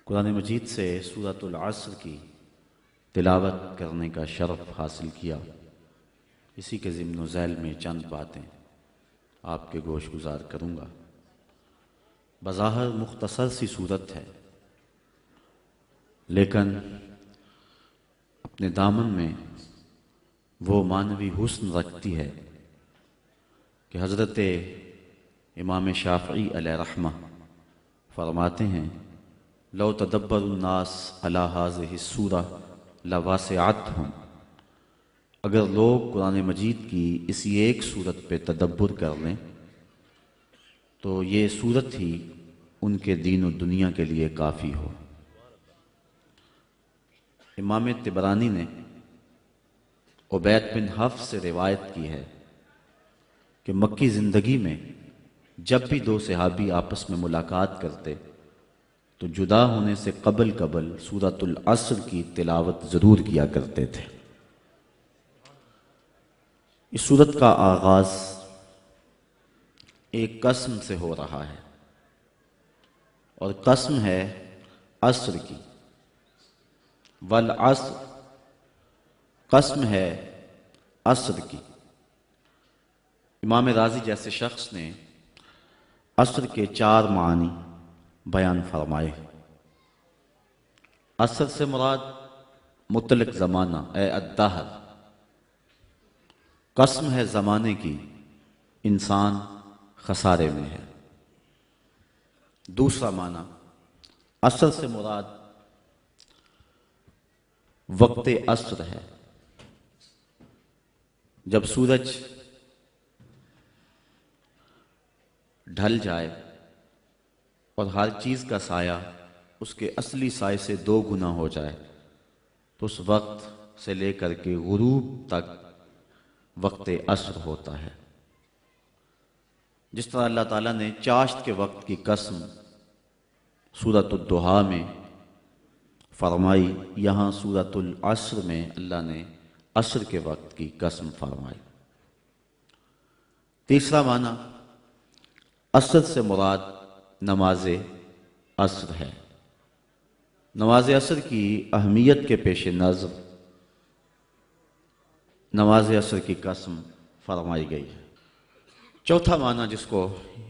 قرآن مجید سے سورۃ العصر کی تلاوت کرنے کا شرف حاصل کیا۔ اسی کے ضمن و ذیل میں چند باتیں آپ کے گوش گزار کروں گا۔ بظاہر مختصر سی صورت ہے، لیکن اپنے دامن میں وہ معنوی حسن رکھتی ہے کہ حضرت امام شافعی علیہ رحمہ فرماتے ہیں لو تدبر الناس علی ہذہ السورہ لواسعتہم، اگر لوگ قرآن مجید کی اسی ایک صورت پہ تدبر کر لیں تو یہ صورت ہی ان کے دین و دنیا کے لیے کافی ہو۔ امام طبرانی نے عبید بن حفص سے روایت کی ہے کہ مکی زندگی میں جب بھی دو صحابی آپس میں ملاقات کرتے تو جدا ہونے سے قبل سورۃ العصر کی تلاوت ضرور کیا کرتے تھے۔ اس سورت کا آغاز ایک قسم سے ہو رہا ہے، اور قسم ہے عصر کی، والعصر، قسم ہے عصر کی۔ امام رازی جیسے شخص نے عصر کے 4 معنی بیان فرمائے۔ عصر سے مراد مطلق زمانہ اے الدہر، قسم ہے زمانے کی، انسان خسارے میں ہے۔ دوسرا معنی، عصر سے مراد وقت عصر ہے، جب سورج ڈھل جائے اور ہر چیز کا سایہ اس کے اصلی سائے سے 2 گنا ہو جائے تو اس وقت سے لے کر کے غروب تک وقت عصر ہوتا ہے۔ جس طرح اللہ تعالیٰ نے چاشت کے وقت کی قسم سورۃ الضحیٰ میں فرمائی، یہاں سورۃ العصر میں اللہ نے عصر کے وقت کی قسم فرمائی۔ تیسرا معنی، عصر سے مراد نماز عصر ہے۔ نماز عصر کی اہمیت کے پیش نظر نماز عصر کی قسم فرمائی گئی ہے۔ چوتھا معنی جس کو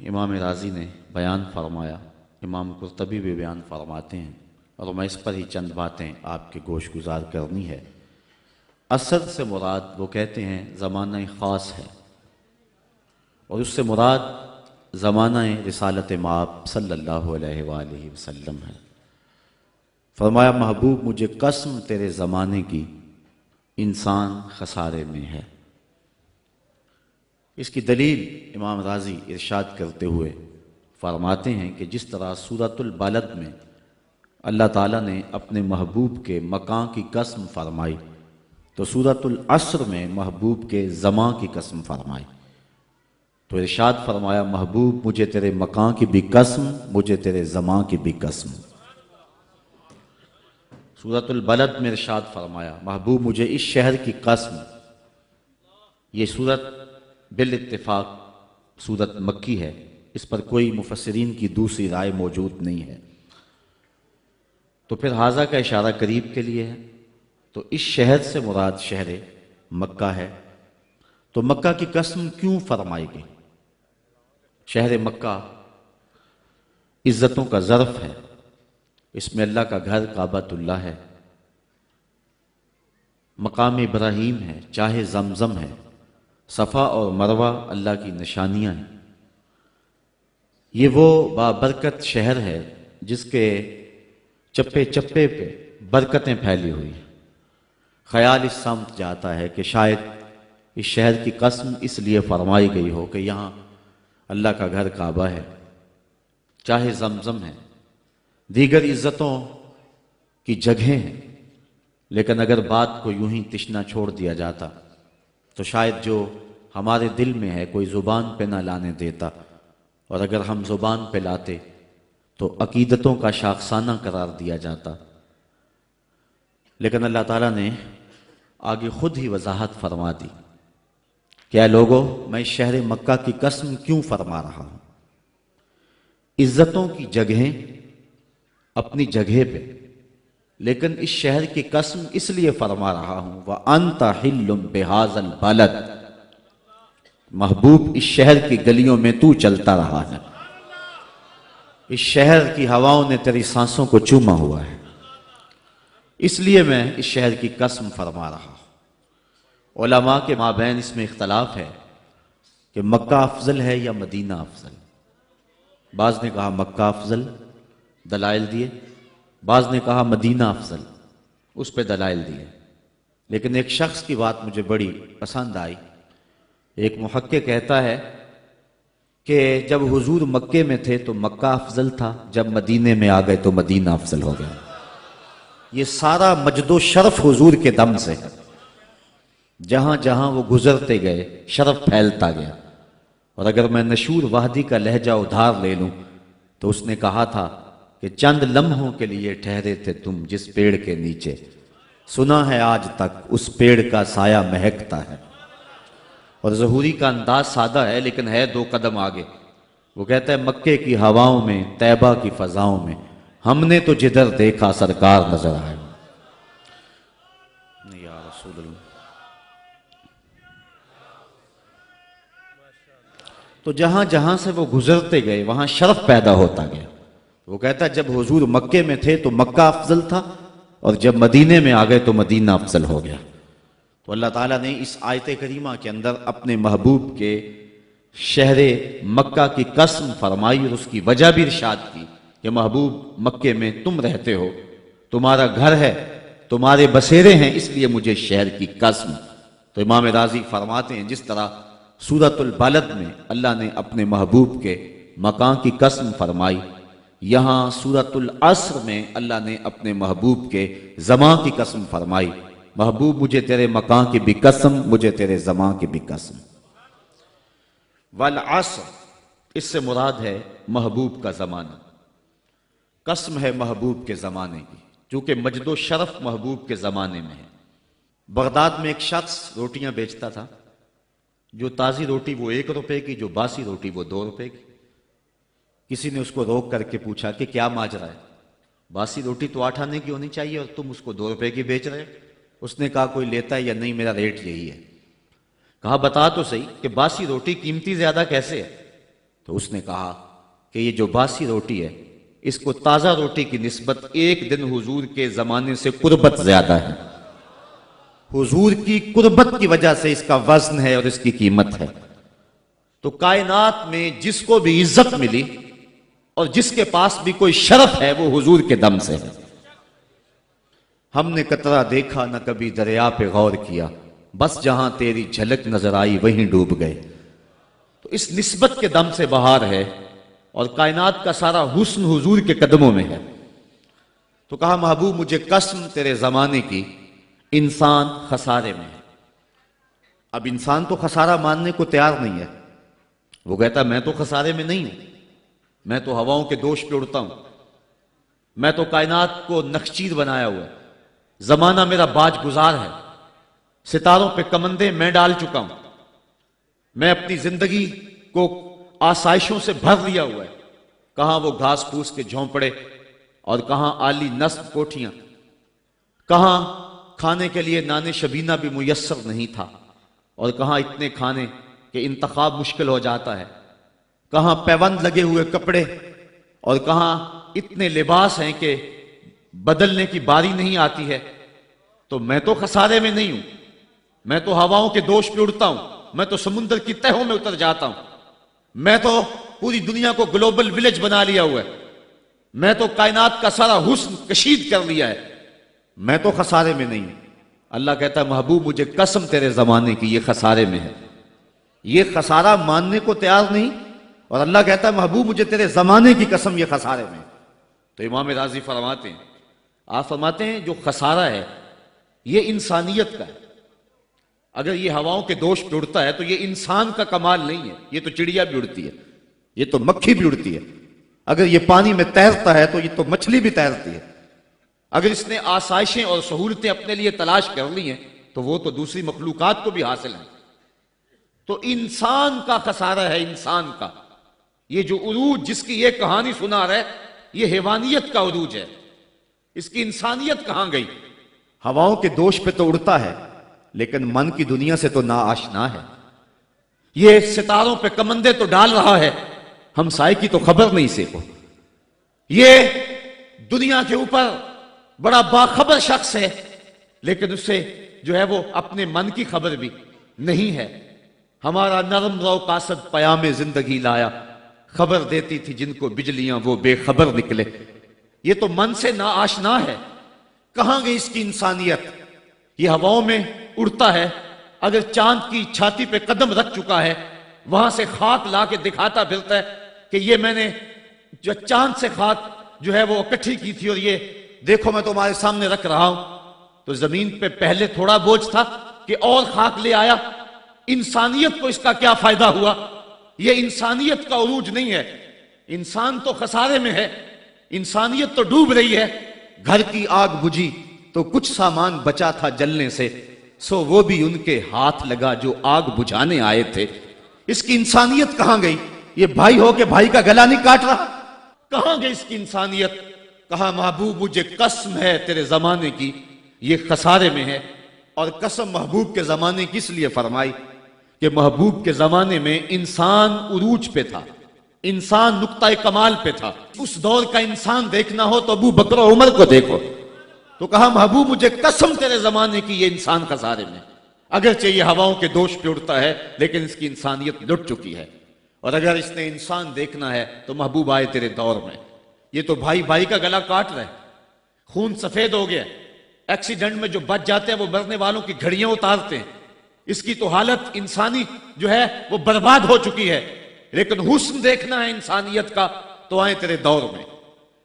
امام رازی نے بیان فرمایا، امام قرطبی بھی بیان فرماتے ہیں، اور میں اس پر ہی چند باتیں آپ کے گوش گزار کرنی ہے۔ عصر سے مراد وہ کہتے ہیں زمانہ خاص ہے، اور اس سے مراد زمانہ رسالت مآب صلی اللہ علیہ وآلہ وسلم ہے۔ فرمایا محبوب مجھے قسم تیرے زمانے کی، انسان خسارے میں ہے۔ اس کی دلیل امام رازی ارشاد کرتے ہوئے فرماتے ہیں کہ جس طرح سورۃ البلد میں اللہ تعالیٰ نے اپنے محبوب کے مکان کی قسم فرمائی تو سورۃ العصر میں محبوب کے زمان کی قسم فرمائی، تو ارشاد فرمایا محبوب مجھے تیرے مکان کی بھی قسم، مجھے تیرے زمان کی بھی قسم۔ سورۃ البلد میں ارشاد فرمایا محبوب مجھے اس شہر کی قسم۔ یہ سورت بالاتفاق سورت مکی ہے، اس پر کوئی مفسرین کی دوسری رائے موجود نہیں ہے، تو پھر ھذا کا اشارہ قریب کے لیے ہے، تو اس شہر سے مراد شہر مکہ ہے۔ تو مکہ کی قسم کیوں فرمائی گئی؟ شہر مکہ عزتوں کا ظرف ہے، اس میں اللہ کا گھر کعبۃ اللہ ہے، مقام ابراہیم ہے، چاہے زمزم ہے، صفا اور مروہ اللہ کی نشانیاں ہیں۔ یہ وہ بابرکت شہر ہے جس کے چپے چپے پہ برکتیں پھیلی ہوئی ہیں۔ خیال اس سمت جاتا ہے کہ شاید اس شہر کی قسم اس لیے فرمائی گئی ہو کہ یہاں اللہ کا گھر کعبہ ہے، چاہے زمزم ہے، دیگر عزتوں کی جگہیں ہیں، لیکن اگر بات کو یوں ہی تشنا چھوڑ دیا جاتا تو شاید جو ہمارے دل میں ہے کوئی زبان پہ نہ لانے دیتا، اور اگر ہم زبان پہ لاتے تو عقیدتوں کا شاخسانہ قرار دیا جاتا۔ لیکن اللہ تعالیٰ نے آگے خود ہی وضاحت فرما دی کہ اے لوگو میں شہر مکہ کی قسم کیوں فرما رہا ہوں؟ عزتوں کی جگہیں اپنی جگہ پہ، لیکن اس شہر کی قسم اس لیے فرما رہا ہوں وَأَنْتَ حِلٌّ بِهَذَا الْبَلَدِ، محبوب اس شہر کی گلیوں میں تو چلتا رہا ہے، اس شہر کی ہواؤں نے تیری سانسوں کو چوما ہوا ہے، اس لیے میں اس شہر کی قسم فرما رہا ہوں۔ علماء کے مابین اس میں اختلاف ہے کہ مکہ افضل ہے یا مدینہ افضل۔ بعض نے کہا مکہ افضل، دلائل دیے، بعض نے کہا مدینہ افضل، اس پہ دلائل دیے۔ لیکن ایک شخص کی بات مجھے بڑی پسند آئی۔ ایک محقق کہتا ہے کہ جب حضور مکے میں تھے تو مکہ افضل تھا، جب مدینے میں آ گئے تو مدینہ افضل ہو گیا۔ یہ سارا مجد و شرف حضور کے دم سے ہے، جہاں جہاں وہ گزرتے گئے شرف پھیلتا گیا۔ اور اگر میں نشور وحدی کا لہجہ ادھار لے لوں تو اس نے کہا تھا کہ چند لمحوں کے لیے ٹھہرے تھے تم جس پیڑ کے نیچے، سنا ہے آج تک اس پیڑ کا سایہ مہکتا ہے۔ اور ظہوری کا انداز سادہ ہے لیکن ہے دو قدم آگے۔ وہ کہتا ہے مکے کی ہواؤں میں، طیبہ کی فضاؤں میں، ہم نے تو جدھر دیکھا سرکار نظر آئے۔ یا رسول اللہ۔ تو جہاں جہاں سے وہ گزرتے گئے وہاں شرف پیدا ہوتا گیا۔ وہ کہتا ہے جب حضور مکے میں تھے تو مکہ افضل تھا، اور جب مدینے میں آ گئے تو مدینہ افضل ہو گیا۔ تو اللہ تعالیٰ نے اس آیت کریمہ کے اندر اپنے محبوب کے شہر مکہ کی قسم فرمائی اور اس کی وجہ بھی ارشاد کی کہ محبوب مکے میں تم رہتے ہو، تمہارا گھر ہے، تمہارے بسیرے ہیں، اس لیے مجھے شہر کی قسم۔ تو امام رازی فرماتے ہیں جس طرح سورۃ البلد میں اللہ نے اپنے محبوب کے مکان کی قسم فرمائی، یہاں سورۃ العصر میں اللہ نے اپنے محبوب کے زمان کی قسم فرمائی، محبوب مجھے تیرے مکان کی بھی قسم، مجھے تیرے زمان کی بھی قسم۔ والعصر، اس سے مراد ہے محبوب کا زمانہ، قسم ہے محبوب کے زمانے کی، چونکہ مجد و شرف محبوب کے زمانے میں ہے۔ بغداد میں ایک شخص روٹیاں بیچتا تھا، جو تازی روٹی وہ 1 روپے کی، جو باسی روٹی وہ 2 روپے کی۔ کسی نے اس کو روک کر کے پوچھا کہ کیا ماجرا ہے، باسی روٹی تو 8 آنے کی ہونی چاہیے اور تم اس کو 2 روپے کی بیچ رہے ہو؟ اس نے کہا کوئی لیتا ہے یا نہیں، میرا ریٹ یہی ہے۔ کہا بتا تو صحیح کہ باسی روٹی قیمتی زیادہ کیسے ہے؟ تو اس نے کہا کہ یہ جو باسی روٹی ہے اس کو تازہ روٹی کی نسبت 1 دن حضور کے زمانے سے قربت زیادہ ہے، حضور کی قربت کی وجہ سے اس کا وزن ہے اور اس کی قیمت ہے۔ تو کائنات میں جس کو بھی عزت ملی اور جس کے پاس بھی کوئی شرف ہے وہ حضور کے دم سے ہے۔ ہم نے قطرہ دیکھا نہ کبھی دریا پہ غور کیا، بس جہاں تیری جھلک نظر آئی وہیں ڈوب گئے۔ تو اس نسبت کے دم سے بہار ہے اور کائنات کا سارا حسن حضور کے قدموں میں ہے۔ تو کہا محبوب مجھے قسم تیرے زمانے کی، انسان خسارے میں ہے۔ اب انسان تو خسارہ ماننے کو تیار نہیں ہے۔ وہ کہتا میں تو خسارے میں نہیں ہوں، میں تو ہواؤں کے دوش پہ اڑتا ہوں، میں تو کائنات کو نخچیر بنایا ہوا ہے، زمانہ میرا باج گزار ہے، ستاروں پہ کمندے میں ڈال چکا ہوں، میں اپنی زندگی کو آسائشوں سے بھر لیا ہوا ہے، کہاں وہ گھاس پھوس کے جھونپڑے اور کہاں عالی نصب کوٹھیاں، کہاں کھانے کے لیے نان شبینہ بھی میسر نہیں تھا، اور کہاں اتنے کھانے کہ انتخاب مشکل ہو جاتا ہے، کہاں پیوند لگے ہوئے کپڑے اور کہاں اتنے لباس ہیں کہ بدلنے کی باری نہیں آتی ہے۔ تو میں تو خسارے میں نہیں ہوں، میں تو ہواؤں کے دوش پہ اڑتا ہوں، میں تو سمندر کی تہوں میں اتر جاتا ہوں، میں تو پوری دنیا کو گلوبل ولیج بنا لیا ہوا ہے، میں تو کائنات کا سارا حسن کشید کر لیا ہے، میں تو خسارے میں نہیں ہوں۔ اللہ کہتا ہے محبوب مجھے قسم تیرے زمانے کی، یہ خسارے میں ہے، یہ خسارہ ماننے کو تیار نہیں، اور اللہ کہتا ہے محبوب مجھے تیرے زمانے کی قسم یہ خسارے میں ہے۔ تو امام راضی فرماتے ہیں، آپ فرماتے ہیں جو خسارہ ہے یہ انسانیت کا ہے۔ اگر یہ ہواؤں کے دوش پہ اڑتا ہے تو یہ انسان کا کمال نہیں ہے، یہ تو چڑیا بھی اڑتی ہے، یہ تو مکھی بھی اڑتی ہے، اگر یہ پانی میں تیرتا ہے تو یہ تو مچھلی بھی تیرتی ہے، اگر اس نے آسائشیں اور سہولتیں اپنے لیے تلاش کر لی ہیں تو وہ تو دوسری مخلوقات کو بھی حاصل ہیں۔ تو انسان کا خسارہ ہے، انسان کا۔ یہ جو عروج جس کی یہ کہانی سنا رہے یہ حیوانیت کا عروج ہے، اس کی انسانیت کہاں گئی؟ ہواؤں کے دوش پہ تو اڑتا ہے لیکن من کی دنیا سے تو نا آشنا ہے۔ یہ ستاروں پہ کمندے تو ڈال رہا ہے، ہمسائے کی تو خبر نہیں اسے کو۔ یہ دنیا کے اوپر بڑا باخبر شخص ہے لیکن اسے جو ہے وہ اپنے من کی خبر بھی نہیں ہے۔ ہمارا نرم رو قاصد پیام زندگی لایا، خبر دیتی تھی جن کو بجلیاں وہ بے خبر نکلے۔ یہ تو من سے نا آشنا ہے، کہاں گئی اس کی انسانیت؟ یہ ہواؤں میں اڑتا ہے، اگر چاند کی چھاتی پہ قدم رکھ چکا ہے وہاں سے خاک لا کے دکھاتا پھرتا ہے کہ یہ میں نے جو چاند سے خاک جو ہے وہ اکٹھی کی تھی اور یہ دیکھو میں تمہارے سامنے رکھ رہا ہوں۔ تو زمین پہ پہلے تھوڑا بوجھ تھا کہ اور خاک لے آیا، انسانیت کو اس کا کیا فائدہ ہوا؟ یہ انسانیت کا عروج نہیں ہے، انسان تو خسارے میں ہے، انسانیت تو ڈوب رہی ہے۔ گھر کی آگ بجھی تو کچھ سامان بچا تھا جلنے سے، سو وہ بھی ان کے ہاتھ لگا جو آگ بجھانے آئے تھے۔ اس کی انسانیت کہاں گئی؟ یہ بھائی ہو کے بھائی کا گلا نہیں کاٹ رہا؟ کہاں گئی اس کی انسانیت؟ کہا محبوب مجھے قسم ہے تیرے زمانے کی یہ خسارے میں ہے۔ اور قسم محبوب کے زمانے کی اس لیے فرمائی کہ محبوب کے زمانے میں انسان عروج پہ تھا، انسان نقطہ کمال پہ تھا۔ اس دور کا انسان دیکھنا ہو تو ابو بکر و عمر کو دیکھو۔ تو کہا محبوب مجھے قسم تیرے زمانے کی یہ انسان خسارے میں، اگرچہ یہ ہواؤں کے دوش پہ اڑتا ہے لیکن اس کی انسانیت لٹ چکی ہے۔ اور اگر اس نے انسان دیکھنا ہے تو محبوب آئے تیرے دور میں۔ یہ تو بھائی بھائی کا گلا کاٹ رہے، خون سفید ہو گیا، ایکسیڈنٹ میں جو بچ جاتے ہیں وہ مرنے والوں کی گھڑیاں اتارتے ہیں۔ اس کی تو حالت انسانی جو ہے وہ برباد ہو چکی ہے، لیکن حسن دیکھنا ہے انسانیت کا تو آئے تیرے دور میں۔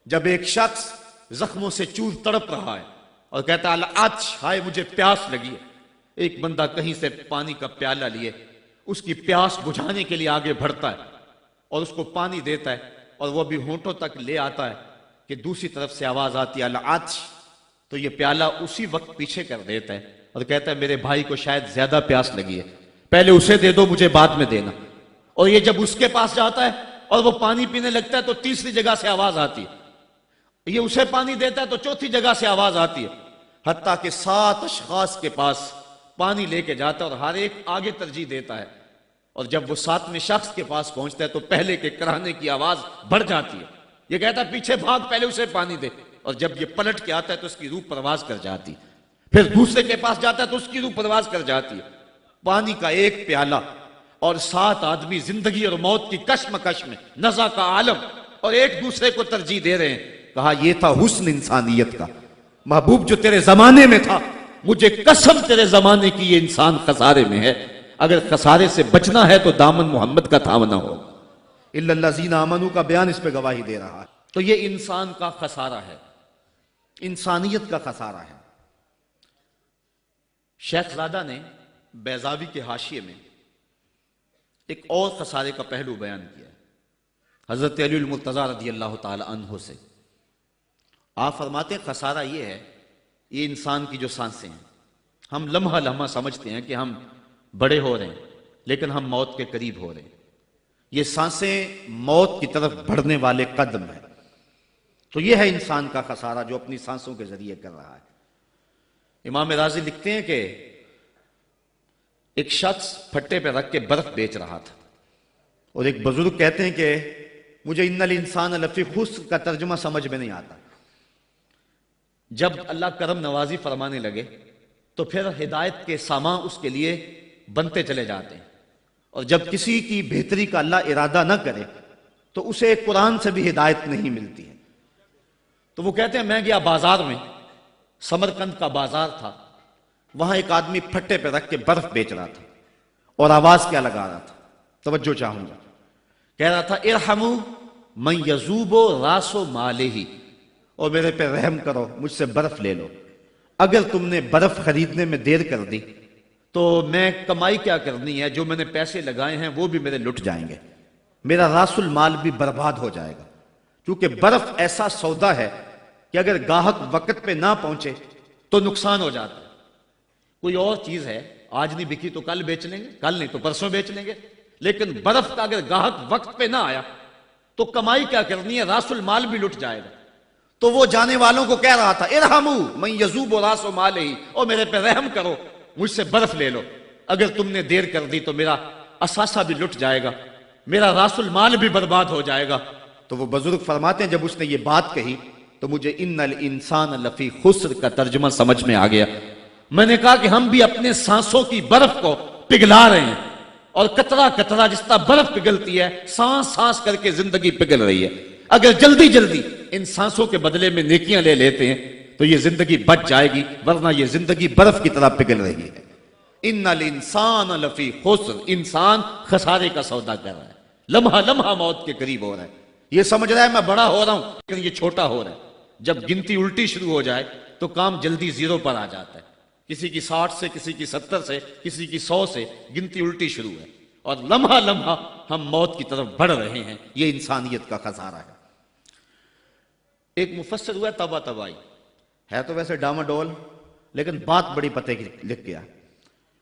جب ایک شخص زخموں سے چور تڑپ رہا ہے اور کہتا ہے العطش، ہائے مجھے پیاس لگی ہے، ایک بندہ کہیں سے پانی کا پیالہ لیے اس کی پیاس بجھانے کے لیے آگے بڑھتا ہے اور اس کو پانی دیتا ہے اور وہ بھی ہونٹوں تک لے آتا ہے کہ دوسری طرف سے آواز آتی ہے العطش، تو یہ پیالہ اسی وقت پیچھے کر دیتا ہے اور کہتا ہے میرے بھائی کو شاید زیادہ پیاس لگی ہے، پہلے اسے دے دو مجھے بعد میں دینا۔ اور یہ جب اس کے پاس جاتا ہے اور وہ پانی پینے لگتا ہے تو تیسری جگہ سے آواز آتی ہے، یہ اسے پانی دیتا ہے تو چوتھی جگہ سے آواز آتی ہے، حتیٰ کہ 7 اشخاص کے پاس پانی لے کے جاتا ہے اور ہر ایک آگے ترجیح دیتا ہے۔ اور جب وہ 7ویں شخص کے پاس پہنچتا ہے تو پہلے کے کرانے کی آواز بڑھ جاتی ہے، یہ کہتا ہے پیچھے بھاگ پہلے اسے پانی دے، اور جب یہ پلٹ کے آتا ہے تو اس کی روح پرواز کر جاتی، پھر دوسرے کے پاس جاتا ہے تو اس کی روح پرواز کر جاتی ہے۔ پانی کا ایک پیالہ اور 7 آدمی زندگی اور موت کی کشمکش میں، نزع کا عالم، اور ایک دوسرے کو ترجیح دے رہے ہیں۔ کہا یہ تھا حسن انسانیت کا۔ محبوب جو تیرے زمانے میں تھا، مجھے قسم تیرے زمانے کی یہ انسان خسارے میں ہے، اگر خسارے سے بچنا ہے تو دامن محمد کا تھامنا ہو۔ الا الذین آمنوا کا بیان اس پہ گواہی دے رہا ہے۔ تو یہ انسان کا خسارہ ہے، انسانیت کا خسارہ ہے۔ شیخ زادہ نے بیضاوی کے حاشیے میں ایک اور خسارے کا پہلو بیان کیا ہے حضرت علی المرتضیٰ رضی اللہ تعالی عنہ سے۔ آپ فرماتے ہیں خسارہ یہ ہے، یہ انسان کی جو سانسیں ہیں، ہم لمحہ لمحہ سمجھتے ہیں کہ ہم بڑے ہو رہے ہیں لیکن ہم موت کے قریب ہو رہے ہیں۔ یہ سانسیں موت کی طرف بڑھنے والے قدم ہیں۔ تو یہ ہے انسان کا خسارہ جو اپنی سانسوں کے ذریعے کر رہا ہے۔ امام راضی لکھتے ہیں کہ ایک شخص پھٹے پہ رکھ کے برف بیچ رہا تھا اور ایک بزرگ کہتے ہیں کہ مجھے ان الانسان لفی خسر کا ترجمہ سمجھ میں نہیں آتا۔ جب اللہ کرم نوازی فرمانے لگے تو پھر ہدایت کے سامان اس کے لیے بنتے چلے جاتے ہیں، اور جب کسی کی بہتری کا اللہ ارادہ نہ کرے تو اسے قرآن سے بھی ہدایت نہیں ملتی ہے۔ تو وہ کہتے ہیں میں گیا بازار میں، سمرقند کا بازار تھا، وہاں ایک آدمی پھٹے پہ رکھ کے برف بیچ رہا تھا اور آواز کیا لگا رہا تھا، توجہ چاہوں گا، کہہ رہا تھا ارحموا من یذوب راس مالہ، اور میرے پہ رحم کرو، مجھ سے برف لے لو، اگر تم نے برف خریدنے میں دیر کر دی تو میں کمائی کیا کرنی ہے، جو میں نے پیسے لگائے ہیں وہ بھی میرے لٹ جائیں گے، میرا راس المال بھی برباد ہو جائے گا، کیونکہ برف ایسا سودا ہے کہ اگر گاہک وقت پہ نہ پہنچے تو نقصان ہو جاتا ہے۔ کوئی اور چیز ہے آج نہیں بکی تو کل بیچ لیں گے، کل نہیں تو پرسوں بیچ لیں گے، لیکن برف کا اگر گاہک وقت پہ نہ آیا تو کمائی کیا کرنی ہے، راس المال بھی لٹ جائے گا۔ تو وہ جانے والوں کو کہہ رہا تھا ارحمو من یذوب راس مال ہی، او میرے پہ رحم کرو، مجھ سے برف لے لو، اگر تم نے دیر کر دی تو میرا اثاثہ بھی لٹ جائے گا، میرا راس المال بھی برباد ہو جائے گا۔ تو وہ بزرگ فرماتے ہیں جب اس نے یہ بات کہی تو مجھے ان الانسان لفی خسر کا ترجمہ سمجھ میں آ گیا۔ میں نے کہا کہ ہم بھی اپنے سانسوں کی برف کو پگھلا رہے ہیں، اور قطرہ قطرہ جس طرح برف پگھلتی ہے، سانس سانس کر کے زندگی پگھل رہی ہے۔ اگر جلدی جلدی ان سانسوں کے بدلے میں نیکیاں لے لیتے ہیں تو یہ زندگی بچ جائے گی، ورنہ یہ زندگی برف کی طرح پگھل رہی ہے۔ ان الانسان لفی خسر، انسان خسارے کا سودا کر رہا ہے، لمحہ لمحہ موت کے قریب ہو رہا ہے، یہ سمجھ رہا ہے میں بڑا ہو رہا ہوں لیکن یہ چھوٹا ہو رہا ہے۔ جب گنتی الٹی شروع ہو جائے تو کام جلدی زیرو پر آ جاتا ہے، کسی کی 60 سے، کسی کی 70 سے، کسی کی 100 سے گنتی الٹی شروع ہے، اور لمحہ لمحہ ہم موت کی طرف بڑھ رہے ہیں۔ یہ انسانیت کا خسارہ ہے۔ ایک مفسر ہوا تبا تبائی ہے، تو ویسے ڈاماڈول، لیکن بات بڑی پتے کی لکھ گیا۔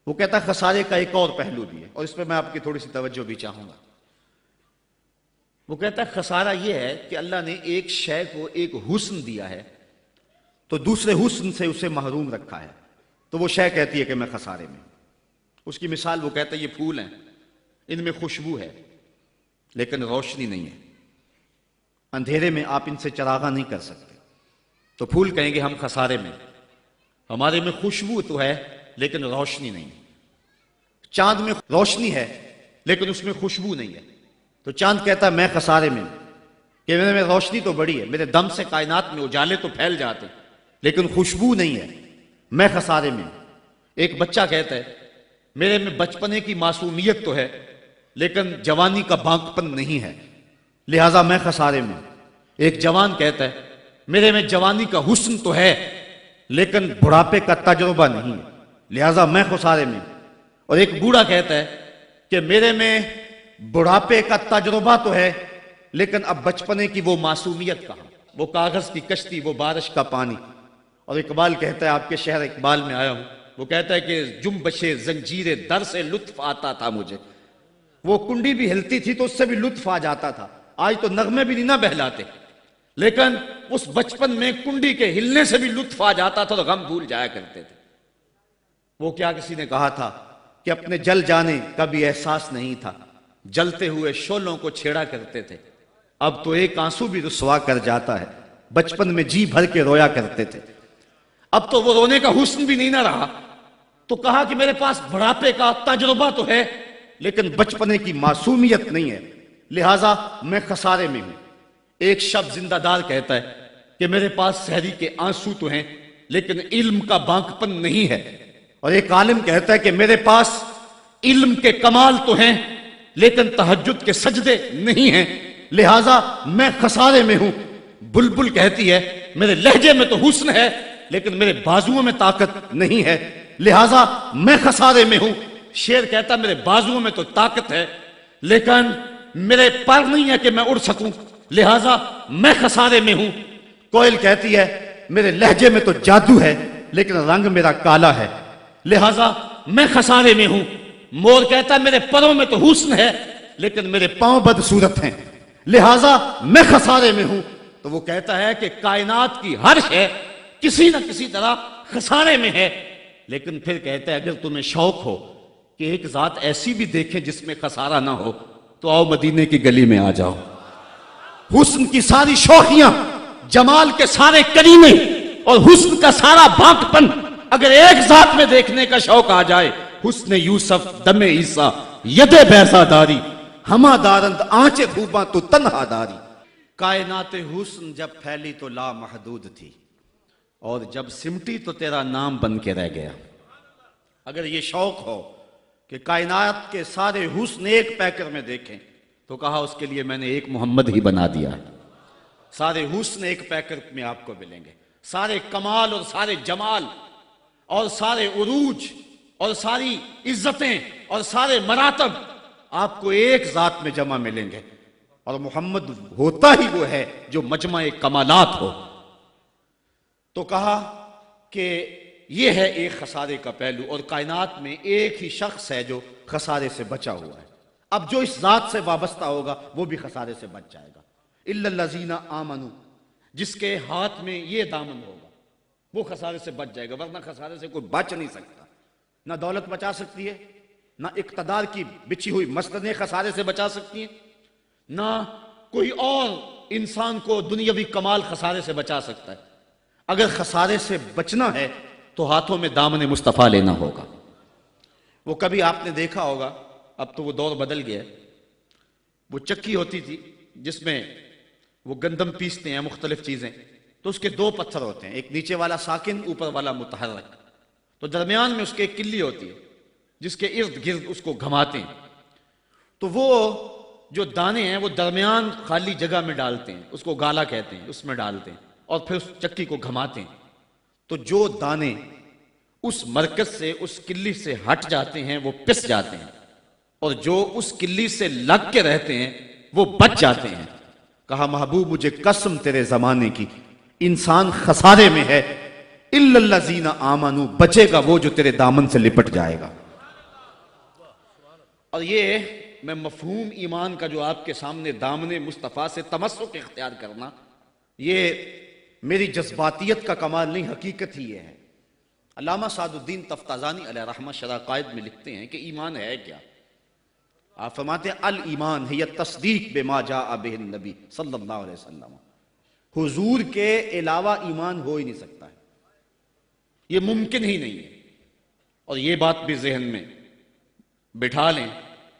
وہ کہتا ہے خسارے کا ایک اور پہلو بھی ہے، اور اس پہ میں آپ کی تھوڑی سی توجہ بھی چاہوں گا۔ وہ کہتا ہے خسارہ یہ ہے کہ اللہ نے ایک شے کو ایک حسن دیا ہے تو دوسرے حسن سے اسے محروم رکھا ہے، تو وہ شے کہتی ہے کہ میں خسارے میں۔ اس کی مثال وہ کہتا ہے یہ پھول ہیں، ان میں خوشبو ہے لیکن روشنی نہیں ہے، اندھیرے میں آپ ان سے چراغاں نہیں کر سکتے، تو پھول کہیں گے ہم خسارے میں، ہمارے میں خوشبو تو ہے لیکن روشنی نہیں ہے۔ چاند میں روشنی ہے لیکن اس میں خوشبو نہیں ہے، تو چاند کہتا ہے میں خسارے میں کہ میرے میں روشنی تو بڑی ہے، میرے دم سے کائنات میں اجالے تو پھیل جاتے لیکن خوشبو نہیں ہے، میں خسارے میں۔ ایک بچہ کہتا ہے میرے میں بچپنے کی معصومیت تو ہے لیکن جوانی کا بانکپن نہیں ہے، لہٰذا میں خسارے میں۔ ایک جوان کہتا ہے میرے میں جوانی کا حسن تو ہے لیکن بڑھاپے کا تجربہ نہیں ہے، لہٰذا میں خسارے میں۔ اور ایک بوڑھا کہتا ہے کہ میرے میں بڑھاپے کا تجربہ تو ہے لیکن اب بچپنے کی وہ معصومیت کہاں، وہ کاغذ کی کشتی، وہ بارش کا پانی۔ اور اقبال کہتا ہے، آپ کے شہر اقبال میں آیا ہوں، وہ کہتا ہے کہ جنبش زنجیر در سے لطف آتا تھا مجھے، وہ کنڈی بھی ہلتی تھی تو اس سے بھی لطف آ جاتا تھا، آج تو نغمے بھی نہیں نہ بہلاتے، لیکن اس بچپن میں کنڈی کے ہلنے سے بھی لطف آ جاتا تھا تو غم بھول جایا کرتے تھے۔ وہ کیا کسی نے کہا تھا کہ اپنے جل جانے کا بھی احساس نہیں تھا، جلتے ہوئے شعلوں کو چھیڑا کرتے تھے، اب تو ایک آنسو بھی رسوا کر جاتا ہے، بچپن میں جی بھر کے رویا کرتے تھے، اب تو وہ رونے کا حسن بھی نہیں نہ رہا۔ تو کہا کہ میرے پاس بڑھاپے کا تجربہ تو ہے لیکن بچپنے کی معصومیت نہیں ہے، لہٰذا میں خسارے میں ہوں۔ ایک شب زندہ دار کہتا ہے کہ میرے پاس سحری کے آنسو تو ہیں لیکن علم کا بانکپن نہیں ہے، اور ایک عالم کہتا ہے کہ میرے پاس علم کے کمال تو ہیں لیکن تہجد کے سجدے نہیں ہیں، لہٰذا میں خسارے میں ہوں۔ بلبل کہتی ہے میرے لہجے میں تو حسن ہے لیکن میرے بازوؤں میں طاقت نہیں ہے، لہٰذا میں خسارے میں ہوں۔ شیر کہتا میرے بازوؤں میں تو طاقت ہے لیکن میرے پر نہیں ہے کہ میں اڑ سکوں، لہٰذا میں خسارے میں ہوں۔ کوئل کہتی ہے میرے لہجے میں تو جادو ہے لیکن رنگ میرا کالا ہے، لہٰذا میں خسارے میں ہوں۔ مور کہتا ہے میرے پروں میں تو حسن ہے لیکن میرے پاؤں بدصورت ہیں، لہٰذا میں خسارے میں ہوں۔ تو وہ کہتا ہے کہ کائنات کی ہر شے کسی نہ کسی طرح خسارے میں ہے، لیکن پھر کہتا ہے اگر تمہیں شوق ہو کہ ایک ذات ایسی بھی دیکھیں جس میں خسارہ نہ ہو تو آؤ مدینے کی گلی میں آ جاؤ۔ حسن کی ساری شوخیاں، جمال کے سارے کریمے اور حسن کا سارا بانکپن اگر ایک ذات میں دیکھنے کا شوق آ جائے، حسن یوسف دم عیسیٰ ید بیضا داری، ہما دارند آنچ خوباں تو تنہا داری۔ کائنات حسن جب پھیلی تو لا محدود تھی اور جب سمٹی تو تیرا نام بن کے رہ گیا۔ اگر یہ شوق ہو کہ کائنات کے سارے حسن ایک پیکر میں دیکھیں تو کہا اس کے لیے میں نے ایک محمد ہی بنا دیا ہے۔ سارے حسن ایک پیکر میں آپ کو ملیں گے، سارے کمال اور سارے جمال اور سارے عروج اور ساری عزتیں اور سارے مراتب آپ کو ایک ذات میں جمع ملیں گے، اور محمد ہوتا ہی وہ ہے جو مجمع کمالات ہو۔ تو کہا کہ یہ ہے ایک خسارے کا پہلو، اور کائنات میں ایک ہی شخص ہے جو خسارے سے بچا ہوا ہے۔ اب جو اس ذات سے وابستہ ہوگا وہ بھی خسارے سے بچ جائے گا. الا الذین آمنوا، جس کے ہاتھ میں یہ دامن ہوگا وہ خسارے سے بچ جائے گا، ورنہ خسارے سے کوئی بچ نہیں سکتا. نہ دولت بچا سکتی ہے، نہ اقتدار کی بچھی ہوئی مسندیں خسارے سے بچا سکتی ہیں، نہ کوئی اور انسان کو دنیاوی کمال خسارے سے بچا سکتا ہے. اگر خسارے سے بچنا ہے تو ہاتھوں میں دامن مصطفیٰ لینا ہوگا. وہ کبھی آپ نے دیکھا ہوگا، اب تو وہ دور بدل گیا ہے، وہ چکی ہوتی تھی جس میں وہ گندم پیستے ہیں، مختلف چیزیں، تو اس کے دو پتھر ہوتے ہیں، ایک نیچے والا ساکن، اوپر والا متحرک. تو درمیان میں اس کے ایک کلی ہوتی ہے جس کے ارد گرد اس کو گھماتے ہیں. تو وہ جو دانے ہیں وہ درمیان خالی جگہ میں ڈالتے ہیں، اس کو گالا کہتے ہیں، اس میں ڈالتے ہیں اور پھر اس چکی کو گھماتے ہیں. تو جو دانے اس مرکز سے، اس کلی سے ہٹ جاتے ہیں وہ پس جاتے ہیں، اور جو اس کلی سے لگ کے رہتے ہیں وہ بچ جاتے ہیں. کہا محبوب مجھے قسم تیرے زمانے کی، انسان خسارے میں ہے، الا الذین آمنوا، بچے گا وہ جو تیرے دامن سے لپٹ جائے گا. اور یہ میں مفہوم ایمان کا جو آپ کے سامنے دامن مصطفیٰ سے تمسک اختیار کرنا، یہ میری جذباتیت کا کمال نہیں، حقیقت ہی یہ ہے. علامہ سعد الدین تفتازانی علیہ رحمہ شرح قائد میں لکھتے ہیں کہ ایمان ہے کیا؟ آپ فرماتے ہیں الایمان ہی تصدیق بما جاء بہ النبی صلی اللہ علیہ وسلم. حضور کے علاوہ ایمان ہو ہی نہیں سکتا ہے، یہ ممکن ہی نہیں ہے. اور یہ بات بھی ذہن میں بٹھا لیں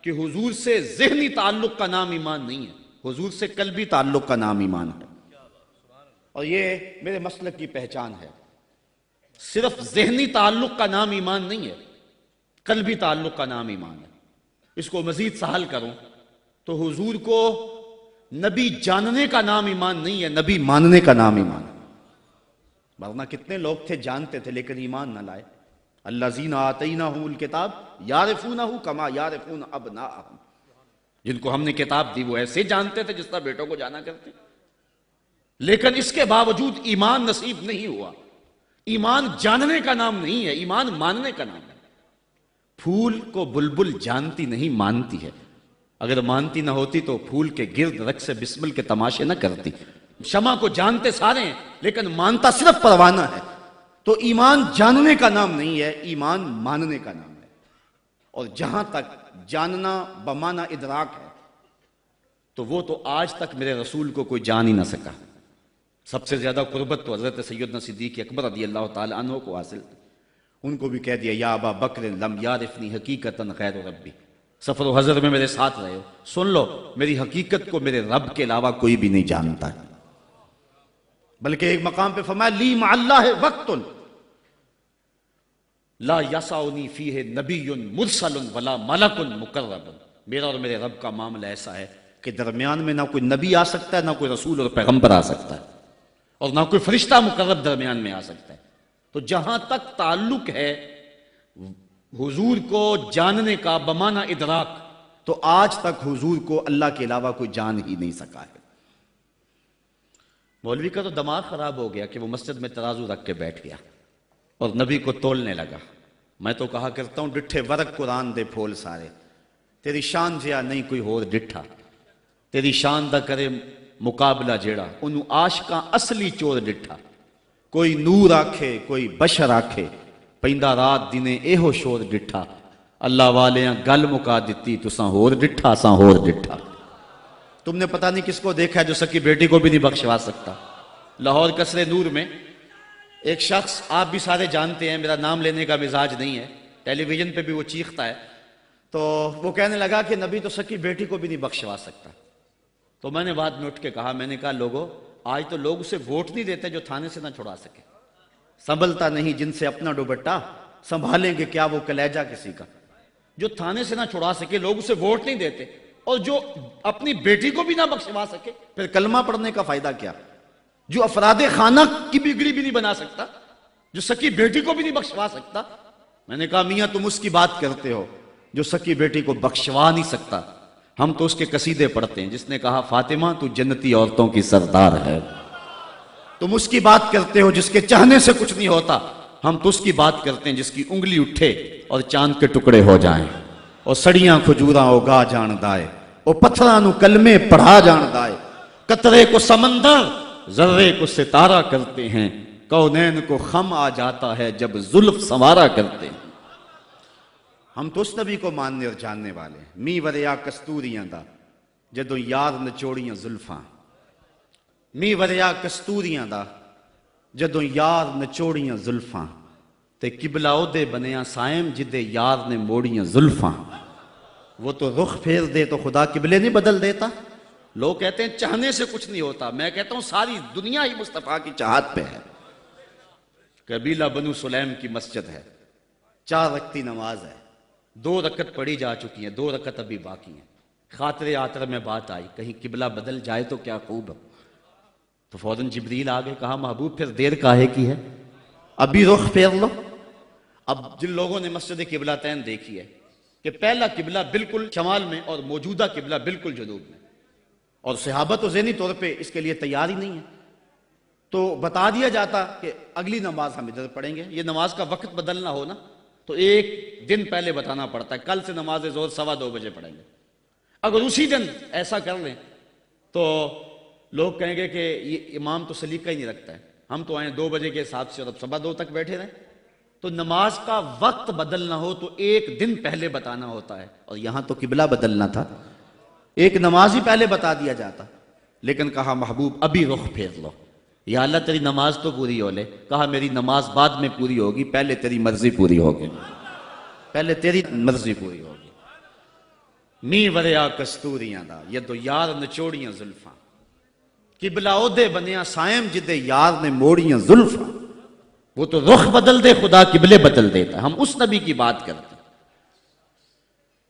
کہ حضور سے ذہنی تعلق کا نام ایمان نہیں ہے، حضور سے قلبی تعلق کا نام ایمان ہے. اور یہ میرے مسلک کی پہچان ہے. صرف ذہنی تعلق کا نام ایمان نہیں ہے، قلبی تعلق کا نام ایمان ہے. اس کو مزید سہل کروں تو حضور کو نبی جاننے کا نام ایمان نہیں ہے، نبی ماننے کا نام ایمان ہے. ورنہ کتنے لوگ تھے جانتے تھے لیکن ایمان نہ لائے. الذین آتیناہم الکتاب یعرفونہ کما یعرفون ابناءہم، جن کو ہم نے کتاب دی وہ ایسے جانتے تھے جس طرح بیٹوں کو جانا کرتے، لیکن اس کے باوجود ایمان نصیب نہیں ہوا. ایمان جاننے کا نام نہیں ہے، ایمان ماننے کا نام ہے. پھول کو بلبل جانتی نہیں، مانتی ہے. اگر مانتی نہ ہوتی تو پھول کے گرد رقص سے بسمل کے تماشے نہ کرتی. شمع کو جانتے سارے ہیں لیکن مانتا صرف پروانہ ہے. تو ایمان جاننے کا نام نہیں ہے، ایمان ماننے کا نام ہے. اور جہاں تک جاننا بمعنی ادراک ہے تو وہ تو آج تک میرے رسول کو کوئی جان ہی نہ سکا. سب سے زیادہ قربت تو حضرت سیدنا صدیق اکبر رضی اللہ تعالی عنہ کو حاصل تھی. ان کو بھی کہہ دیا یا ابا بکر لم یعرفنی حقیقتاً غیر ربی، سفر و حضر میں میرے ساتھ رہے ہو، سن لو میری حقیقت کو میرے رب کے علاوہ کوئی بھی نہیں جانتا ہے. بلکہ ایک مقام پہ فرمایا لی مع اللہ وقت لا یسعنی فیہ نبی مرسل ولا ملک مقرب. میرا اور میرے رب کا معاملہ ایسا ہے کہ درمیان میں نہ کوئی نبی آ سکتا ہے، نہ کوئی رسول اور پیغمبر آ سکتا ہے، اور نہ کوئی فرشتہ مقرب درمیان میں آ سکتا ہے. تو جہاں تک تعلق ہے حضور کو جاننے کا بمعنی ادراک، تو آج تک حضور کو اللہ کے علاوہ کوئی جان ہی نہیں سکا ہے. مولوی کا تو دماغ خراب ہو گیا کہ وہ مسجد میں ترازو رکھ کے بیٹھ گیا اور نبی کو تولنے لگا. میں تو کہا کرتا ہوں ڈٹھے ورق قرآن دے پھول سارے، تیری شان جیا نہیں کوئی ہور ڈٹھا، تیری شان دا کرے مقابلہ جیڑا انہوں عاشقاں اصلی چور ڈٹھا. کوئی نور آکھے کوئی بشر آکھے، پیندہ رات دینے ایہو شور ڈٹھا. اللہ والیاں گل مکا دیتی تساں ہور ڈٹھا ساں ہور ڈٹھا. تم نے پتہ نہیں کس کو دیکھا ہے جو سکی بیٹی کو بھی نہیں بخشوا سکتا. لاہور قصر نور میں ایک شخص، آپ بھی سارے جانتے ہیں، میرا نام لینے کا مزاج نہیں ہے، ٹیلی ویژن پہ بھی وہ چیختا ہے، تو وہ کہنے لگا کہ نبی تو سکی بیٹی کو بھی نہیں بخشوا سکتا. تو میں نے بعد میں اٹھ کے کہا، میں نے کہا لوگوں آج تو لوگ اسے ووٹ نہیں دیتے جو تھانے سے نہ چھڑا سکے. سنبھلتا نہیں جن سے اپنا دوپٹہ، سنبھالیں گے کیا وہ کلیجہ کسی کا. جو تھانے سے نہ چھڑا سکے لوگ اسے ووٹ نہیں دیتے، اور جو اپنی بیٹی کو بھی نہ بخشوا سکے پھر کلمہ پڑھنے کا فائدہ کیا. جو افراد خانہ کی بگڑی بھی نہیں بنا سکتا، جو سکی بیٹی کو بھی نہیں بخشوا سکتا. میں نے کہا میاں تم اس کی بات کرتے ہو جو سکی بیٹی کو بخشوا نہیں سکتا، ہم تو اس کے قصیدے پڑھتے ہیں جس نے کہا فاطمہ تو جنتی عورتوں کی سردار ہے. تم اس کی بات کرتے ہو جس کے چاہنے سے کچھ نہیں ہوتا، ہم تو اس کی بات کرتے ہیں جس کی انگلی اٹھے اور چاند کے ٹکڑے ہو جائیں. او سڑیاں کھجوراں اگا جاندا ہے، او پتھراں نو کلمے پڑھا جاندا ہے، قطرے کو سمندر ذرے کو ستارہ کرتے ہیں، کونین کو خم آ جاتا ہے جب زلف سنوارا کرتے ہیں۔ ہم تو اس نبی کو ماننے اور جاننے والے ہیں، می وریا کستوریاں دا جدوں یار نچوڑیاں زلفاں، می وریا کستوریاں دا جدوں یار نچوڑیاں زلفاں، تے قبلہ دے بنیا سائم جدے یار نے موڑیاں زلفاں۔ وہ تو رخ پھیر دے تو خدا قبلے نہیں بدل دیتا۔ لوگ کہتے ہیں چاہنے سے کچھ نہیں ہوتا، میں کہتا ہوں ساری دنیا ہی مصطفیٰ کی چاہت پہ ہے۔ قبیلہ بنو سلیم کی مسجد ہے، 4 رکعتی نماز ہے، 2 رکعت پڑھی جا چکی ہیں، 2 رکعت ابھی باقی ہیں۔ خاطر آتر میں بات آئی کہیں قبلہ بدل جائے تو کیا خوب ہے، تو فوراً جبریل آگے کہا محبوب پھر دیر کاہے کی ہے، ابھی رخ پھیر لو۔ اب جن لوگوں نے مسجد قبلتین دیکھی ہے کہ پہلا قبلہ بالکل شمال میں اور موجودہ قبلہ بالکل جنوب میں، اور صحابہ تو ذہنی طور پہ اس کے لیے تیار ہی نہیں ہے، تو بتا دیا جاتا کہ اگلی نماز ہم ادھر پڑھیں گے۔ یہ نماز کا وقت بدلنا ہو نا تو 1 دن پہلے بتانا پڑتا ہے، کل سے نماز ظہر 2:15 بجے پڑھیں گے۔ اگر اسی دن ایسا کر لیں تو لوگ کہیں گے کہ یہ امام تو سلیقہ ہی نہیں رکھتا ہے، ہم تو آئیں 2 بجے کے حساب سے اور اب 2:15 تک بیٹھے رہیں۔ تو نماز کا وقت بدلنا ہو تو 1 دن پہلے بتانا ہوتا ہے، اور یہاں تو قبلہ بدلنا تھا، ایک نماز ہی پہلے بتا دیا جاتا، لیکن کہا محبوب ابھی رخ پھیر لو۔ یا اللہ تیری نماز تو پوری ہو لے، کہا میری نماز بعد میں پوری ہوگی، پہلے تیری مرضی پوری ہوگی، پہلے تیری مرضی پوری ہوگی۔ می وریا کستوریاں دا یدو یار نچوڑیاں زلفاں، قبلہ دے بنیا سائم جدے یار نے موڑیاں زلفاں۔ وہ تو رخ بدل دے خدا قبلے بدل دیتا، ہم اس نبی کی بات کرتے۔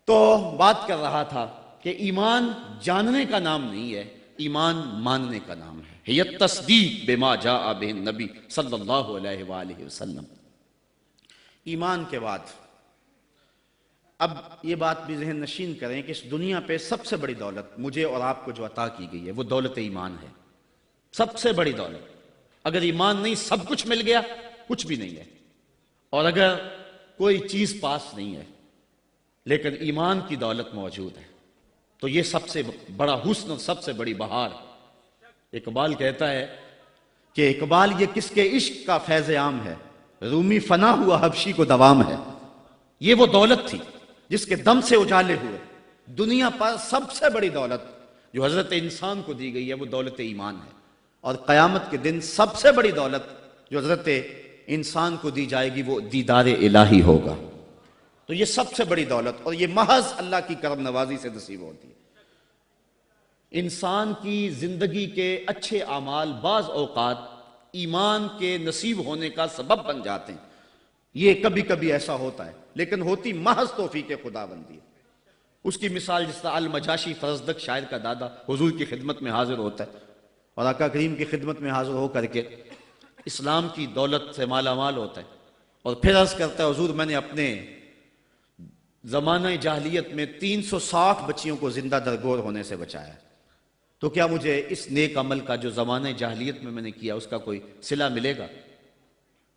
تو بات کر رہا تھا کہ ایمان جاننے کا نام نہیں ہے، ایمان ماننے کا نام ہے۔ یہ تصدیق بما جاء بہ النبی صلی اللہ علیہ وآلہ وسلم۔ ایمان کے بعد اب یہ بات بھی ذہن نشین کریں کہ اس دنیا پہ سب سے بڑی دولت مجھے اور آپ کو جو عطا کی گئی ہے وہ دولت ایمان ہے، سب سے بڑی دولت۔ اگر ایمان نہیں سب کچھ مل گیا، کچھ بھی نہیں ہے، اور اگر کوئی چیز پاس نہیں ہے لیکن ایمان کی دولت موجود ہے تو یہ سب سے بڑا حسن اور سب سے بڑی بہار۔ اقبال کہتا ہے کہ اقبال یہ کس کے عشق کا فیض عام ہے، رومی فنا ہوا حبشی کو دوام ہے۔ یہ وہ دولت تھی جس کے دم سے اجالے ہوئے دنیا پر سب سے بڑی دولت جو حضرت انسان کو دی گئی ہے وہ دولت ایمان ہے، اور قیامت کے دن سب سے بڑی دولت جو حضرت انسان کو دی جائے گی وہ دیدار الہی ہوگا۔ تو یہ سب سے بڑی دولت، اور یہ محض اللہ کی کرم نوازی سے نصیب ہوتی ہے۔ انسان کی زندگی کے اچھے اعمال بعض اوقات ایمان کے نصیب ہونے کا سبب بن جاتے ہیں، یہ کبھی کبھی ایسا ہوتا ہے، لیکن ہوتی محض توفیق خدا بندی ہے۔ اس کی مثال جس طرح المجاشی فرزدق شاعر کا دادا حضور کی خدمت میں حاضر ہوتا ہے اور آقا کریم کی خدمت میں حاضر ہو کر کے اسلام کی دولت سے مالا مال ہوتا ہے، اور پھر عرض کرتا ہے حضور میں نے اپنے زمانہ جاہلیت میں 360 بچیوں کو زندہ درگور ہونے سے بچایا، تو کیا مجھے اس نیک عمل کا جو زمانہ جاہلیت میں نے کیا اس کا کوئی صلہ ملے گا؟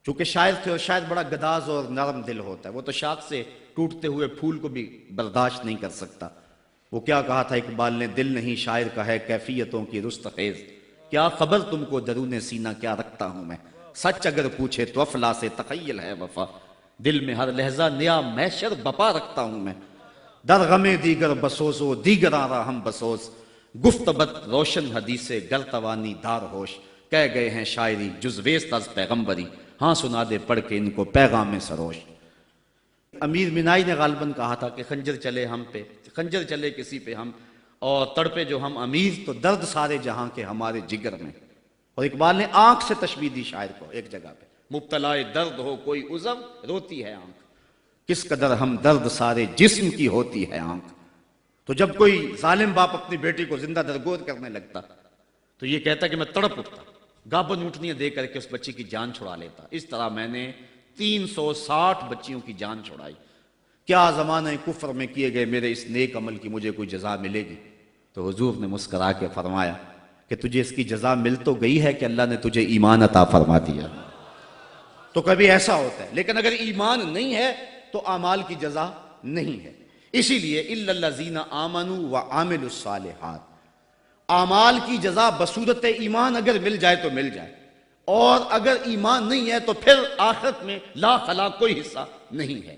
چونکہ شاعر تھے اور شاید بڑا گداز اور نرم دل ہوتا ہے، وہ تو شاخ سے ٹوٹتے ہوئے پھول کو بھی برداشت نہیں کر سکتا۔ وہ کیا کہا تھا اقبال نے، دل نہیں شاعر کا ہے کیفیتوں کی رست خیز، کیا خبر تم کو درون سینہ کیا رکھتا ہوں میں، سچ اگر پوچھے تو افلا سے تخیل ہے وفا، دل میں ہر لہجہ نیا محشر بپا رکھتا ہوں میں، در غم دیگر بسوز و دیگر آرا ہم بسوز، گفتبت روشن حدیث گر توانی دار ہوش، کہہ گئے ہیں شاعری جزویست از پیغمبری، ہاں سنا دے پڑھ کے ان کو پیغام سروش۔ امیر منائی نے غالباً کہا تھا کہ خنجر چلے ہم پہ، خنجر چلے کسی پہ ہم، اور تڑپے جو ہم امیر تو درد سارے جہاں کے ہمارے جگر میں۔ اور اقبال نے آنکھ سے تشبیہ دی شاعر کو ایک جگہ پہ، مبتلا درد ہو کوئی عذر روتی ہے آنکھ، کس قدر ہم درد سارے جسم کی ہوتی ہے آنکھ۔ تو جب کوئی ظالم باپ اپنی بیٹی کو زندہ درگور کرنے لگتا تو یہ کہتا کہ میں تڑپ اٹھتا، گابن اونٹنیاں دے کر کے اس بچی کی جان چھڑا لیتا۔ اس طرح میں نے 360 بچیوں کی جان چھڑائی، کیا زمانہ کفر میں کیے گئے میرے اس نیک عمل کی مجھے کوئی جزا ملے گی؟ تو حضور نے مسکرا کے فرمایا کہ تجھے اس کی جزا مل تو گئی ہے کہ اللہ نے تجھے ایمان عطا فرما دیا۔ تو کبھی ایسا ہوتا ہے، لیکن اگر ایمان نہیں ہے تو اعمال کی جزا نہیں ہے۔ اسی لیے الا الذین آمنوا وعملوا الصالحات، اعمال کی جزا بصورت ایمان اگر مل جائے تو مل جائے، اور اگر ایمان نہیں ہے تو پھر آخرت میں لا خلاق کوئی حصہ نہیں ہے۔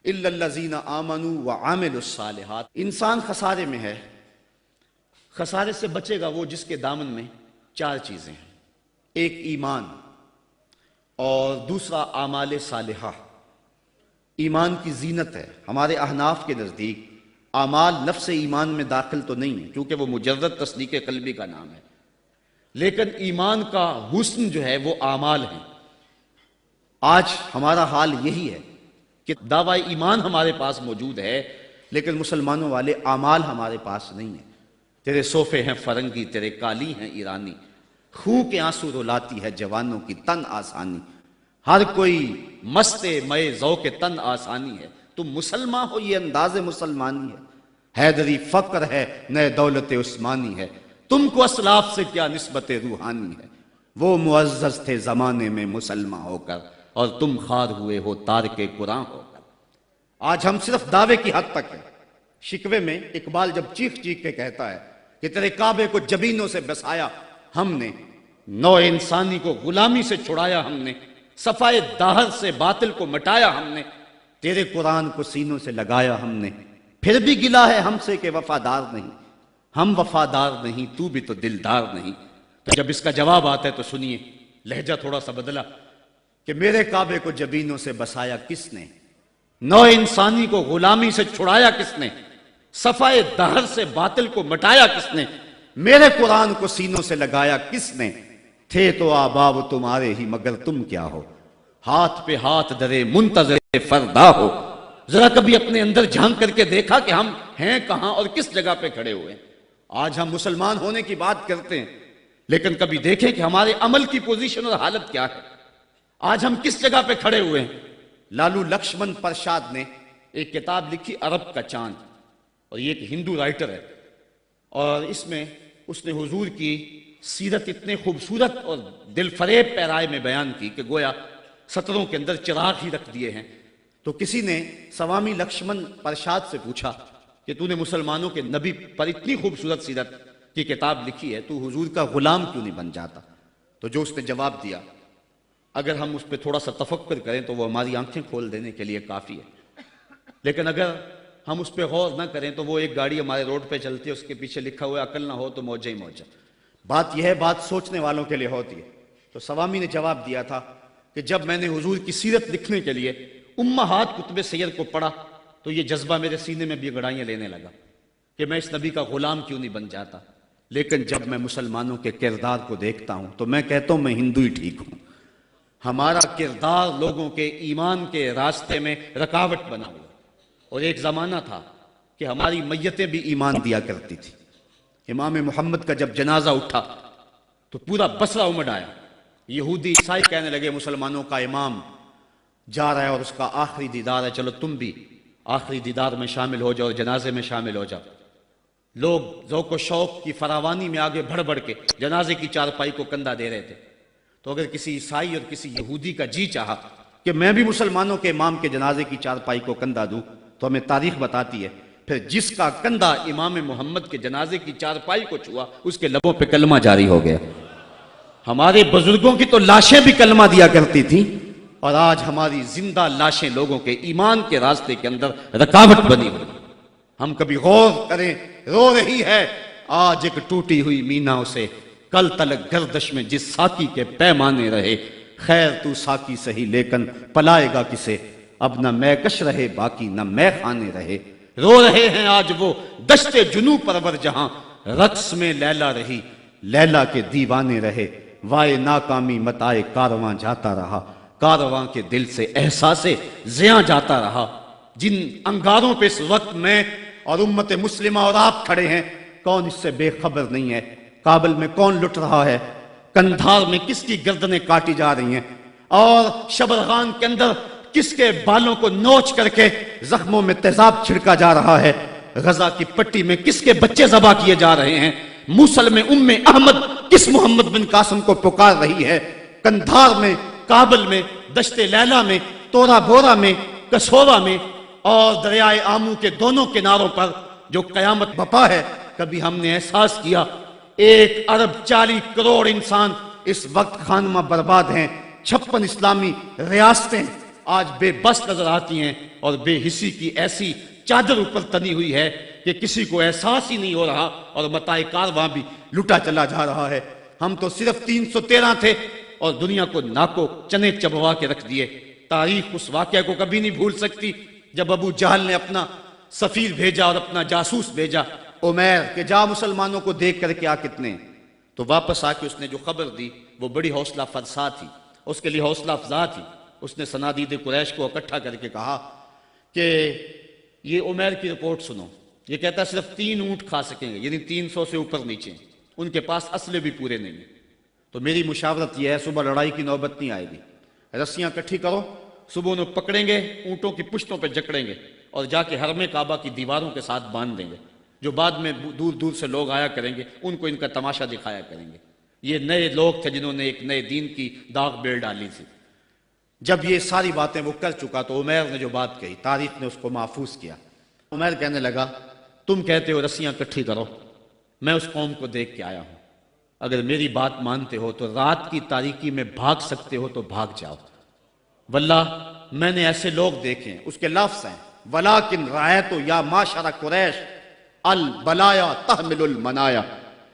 الا الذین آمنوا وعملوا الصالحات۔ انسان خسارے میں ہے، خسارے سے بچے گا وہ جس کے دامن میں چار چیزیں ہیں، ایک ایمان، اور دوسرا اعمال صالحہ۔ ایمان کی زینت ہے، ہمارے احناف کے نزدیک اعمال نفس ایمان میں داخل تو نہیں ہے کیونکہ وہ مجرد تصدیق قلبی کا نام ہے، لیکن ایمان کا حسن جو ہے وہ اعمال ہیں۔ آج ہمارا حال یہی ہے کہ دعوی ایمان ہمارے پاس موجود ہے لیکن مسلمانوں والے اعمال ہمارے پاس نہیں ہیں۔ تیرے صوفے ہیں فرنگی، تیرے کالی ہیں ایرانی، خون کے آنسو رلاتی ہے جوانوں کی تن آسانی، ہر کوئی مست مئے ذوق تن آسانی ہے، تم مسلمان ہو یہ انداز مسلمانی ہے، حیدری فقر ہے نئے دولت عثمانی ہے، تم کو اسلاف سے کیا نسبت روحانی ہے، وہ معزز تھے زمانے میں مسلمان ہو کر اور تم خار ہوئے ہو تارک قرآن ہو کر۔ آج ہم صرف دعوے کی حد تک ہیں۔ شکوے میں اقبال جب چیخ چیخ کے کہتا ہے کہ تیرے کعبے کو جبینوں سے بسایا ہم نے، نو انسانی کو غلامی سے چھڑایا ہم نے، صفائے داہر سے باطل کو مٹایا ہم نے، تیرے قرآن کو سینوں سے لگایا ہم نے، پھر بھی گلا ہے ہم سے کہ وفادار نہیں، ہم وفادار نہیں تو بھی تو دلدار نہیں۔ تو جب اس کا جواب آتا ہے تو سنیے، لہجہ تھوڑا سا بدلا کہ میرے کعبے کو جبینوں سے بسایا کس نے، نو انسانی کو غلامی سے چھڑایا کس نے، صفائے دہر سے باطل کو مٹایا کس نے، میرے قرآن کو سینوں سے لگایا کس نے، تھے تو آباب تمہارے ہی مگر تم کیا ہو، ہاتھ پہ ہاتھ درے منتظر فردا ہو۔ ذرا کبھی اپنے اندر جھانک کر کے دیکھا کہ ہم ہیں کہاں اور کس جگہ پہ کھڑے ہوئے ہیں۔ آج ہم مسلمان ہونے کی بات کرتے ہیں لیکن کبھی دیکھیں کہ ہمارے عمل کی پوزیشن اور حالت کیا ہے، آج ہم کس جگہ پہ کھڑے ہوئے ہیں۔ لالو لکشمن پرشاد نے ایک کتاب لکھی عرب کا چاند، اور یہ ایک ہندو رائٹر ہے، اور اس میں اس نے حضور کی سیرت اتنے خوبصورت اور دل فریب پیرائے میں بیان کی کہ گویا سطروں کے اندر چراغ ہی رکھ دیے ہیں۔ تو کسی نے سوامی لکشمن پرشاد سے پوچھا کہ تو نے مسلمانوں کے نبی پر اتنی خوبصورت سیرت کی کتاب لکھی ہے، تو حضور کا غلام کیوں نہیں بن جاتا؟ تو جو اس نے جواب دیا، اگر ہم اس پہ تھوڑا سا تفکر کریں تو وہ ہماری آنکھیں کھول دینے کے لیے کافی ہے، لیکن اگر ہم اس پہ غور نہ کریں تو وہ ایک گاڑی ہمارے روڈ پہ چلتی ہے، اس کے پیچھے لکھا ہوا ہے عقل نہ ہو تو موجہ ہی موجہ۔ بات یہ ہے، بات سوچنے والوں کے لیے ہوتی ہے۔ تو سوامی نے جواب دیا تھا کہ جب میں نے حضور کی سیرت لکھنے کے لیے امہات کتب سیر کو پڑھا تو یہ جذبہ میرے سینے میں بھی گڑائیاں لینے لگا کہ میں اس نبی کا غلام کیوں نہیں بن جاتا، لیکن جب میں مسلمانوں کے کردار کو دیکھتا ہوں تو میں کہتا ہوں میں ہندو ہی ٹھیک ہوں۔ ہمارا کردار لوگوں کے ایمان کے راستے میں رکاوٹ بنا ہوا، اور ایک زمانہ تھا کہ ہماری میتیں بھی ایمان دیا کرتی تھی۔ امام محمد کا جب جنازہ اٹھا تو پورا بصرہ امڑ آیا، یہودی عیسائی کہنے لگے مسلمانوں کا امام جا رہا ہے اور اس کا آخری دیدار ہے، چلو تم بھی آخری دیدار میں شامل ہو جاؤ اور جنازے میں شامل ہو جاؤ۔ لوگ ذوق و شوق کی فراوانی میں آگے بڑھ بڑھ کے جنازے کی چارپائی کو کندھا دے رہے تھے۔ تو اگر کسی عیسائی اور کسی یہودی کا جی چاہا کہ میں بھی مسلمانوں کے امام کے جنازے کی چارپائی کو کندھا دوں، تو ہمیں تاریخ بتاتی ہے پھر جس کا کندھا امام محمد کے جنازے کی چارپائی کو چھوا اس کے لبوں پہ کلمہ جاری ہو گیا۔ ہمارے بزرگوں کی تو لاشیں بھی کلمہ دیا کرتی تھیں، اور آج ہماری زندہ لاشیں لوگوں کے ایمان کے راستے کے اندر رکاوٹ بنی ہوئی۔ ہم کبھی غور کریں، رو رہی ہے آج ایک ٹوٹی ہوئی مینا اسے، کل تلک گردش میں جس ساکی کے پیمانے رہے، خیر تو ساکی سہی لیکن پلائے گا کسے، اب نہ میں کش رہے باقی نہ میں خانے رہے۔ رو رہے ہیں آج وہ دشت جنو پرور جہاں، رقص میں لیلا رہی لیلا کے دیوانے رہے، وائے ناکامی متائے کارواں جاتا رہا، کارواں کے دل سے احساس زیاں جاتا رہا۔ جن انگاروں پہ اس وقت میں اور امت مسلمہ اور آپ کھڑے ہیں، کون اس سے بے خبر نہیں ہے؟ کابل میں کون لٹ رہا ہے؟ کندھار میں کس کی گردنیں کاٹی جا رہی ہیں؟ اور شبرغان کے اندر کس کے بالوں کو نوچ کر کے زخموں میں تیزاب چھڑکا جا رہا ہے؟ غزہ کی پٹی میں کس کے بچے ذبح کیے جا رہے ہیں؟ موصل میں احمد کس محمد بن قاسم کو پکار رہی ہے؟ کندھار میں، کابل میں، دشت لیلا میں، تورا بورا میں، کسورا میں اور دریائے آمو کے دونوں کناروں پر جو قیامت بپا ہے، کبھی ہم نے احساس کیا 1,40,00,000,000 انسان اس وقت خانمہ برباد ہیں، 56 اسلامی ریاستیں آج بے بس نظر آتی ہیں، اور بے حسی کی ایسی چادر اوپر تنی ہوئی ہے کہ کسی کو احساس ہی نہیں ہو رہا، اور متاع کارواں بھی لٹا چلا جا رہا ہے۔ ہم تو صرف 313 تھے اور دنیا کو ناکو چنے چبوا کے رکھ دیے۔ تاریخ اس واقعہ کو کبھی نہیں بھول سکتی جب ابو جہل نے اپنا سفیر بھیجا اور اپنا جاسوس بھیجا عمیر کہ جا مسلمانوں کو دیکھ کر کے آ کتنے، تو واپس آ کے اس نے جو خبر دی وہ بڑی حوصلہ فرسا تھی، اس کے لیے حوصلہ افزا تھی۔ اس نے صنادید قریش کو اکٹھا کر کے کہا کہ یہ عمیر کی رپورٹ سنو، یہ کہتا ہے صرف 3 اونٹ کھا سکیں گے، یعنی 300 سے اوپر نیچے، ان کے پاس اسلحے بھی پورے نہیں ہیں۔ تو میری مشاورت یہ ہے، صبح لڑائی کی نوبت نہیں آئے گی، رسیاں کٹھی کرو، صبح انہیں پکڑیں گے، اونٹوں کی پشتوں پہ جکڑیں گے اور جا کے حرم کعبہ کی دیواروں کے ساتھ باندھ دیں گے، جو بعد میں دور دور سے لوگ آیا کریں گے ان کو ان کا تماشا دکھایا کریں گے۔ یہ نئے لوگ تھے جنہوں نے ایک نئے دین کی داغ بیل ڈالی تھی۔ جب یہ ساری باتیں وہ کر چکا تو عمیر نے جو بات کہی، تاریخ نے اس کو محفوظ کیا۔ عمیر کہنے لگا تم کہتے ہو رسیاں کٹھی کرو، میں اس قوم کو دیکھ کے آیا ہوں، اگر میری بات مانتے ہو تو رات کی تاریکی میں بھاگ سکتے ہو تو بھاگ جاؤ، واللہ میں نے ایسے لوگ دیکھے ہیں۔ اس کے لفظ ہیں وَلَٰكِنْ رَأَيْتُ يَا مَعْشَرَ قُرَيْشَ الْبَلَايَا تَحْمِلُ الْمَنَايَا،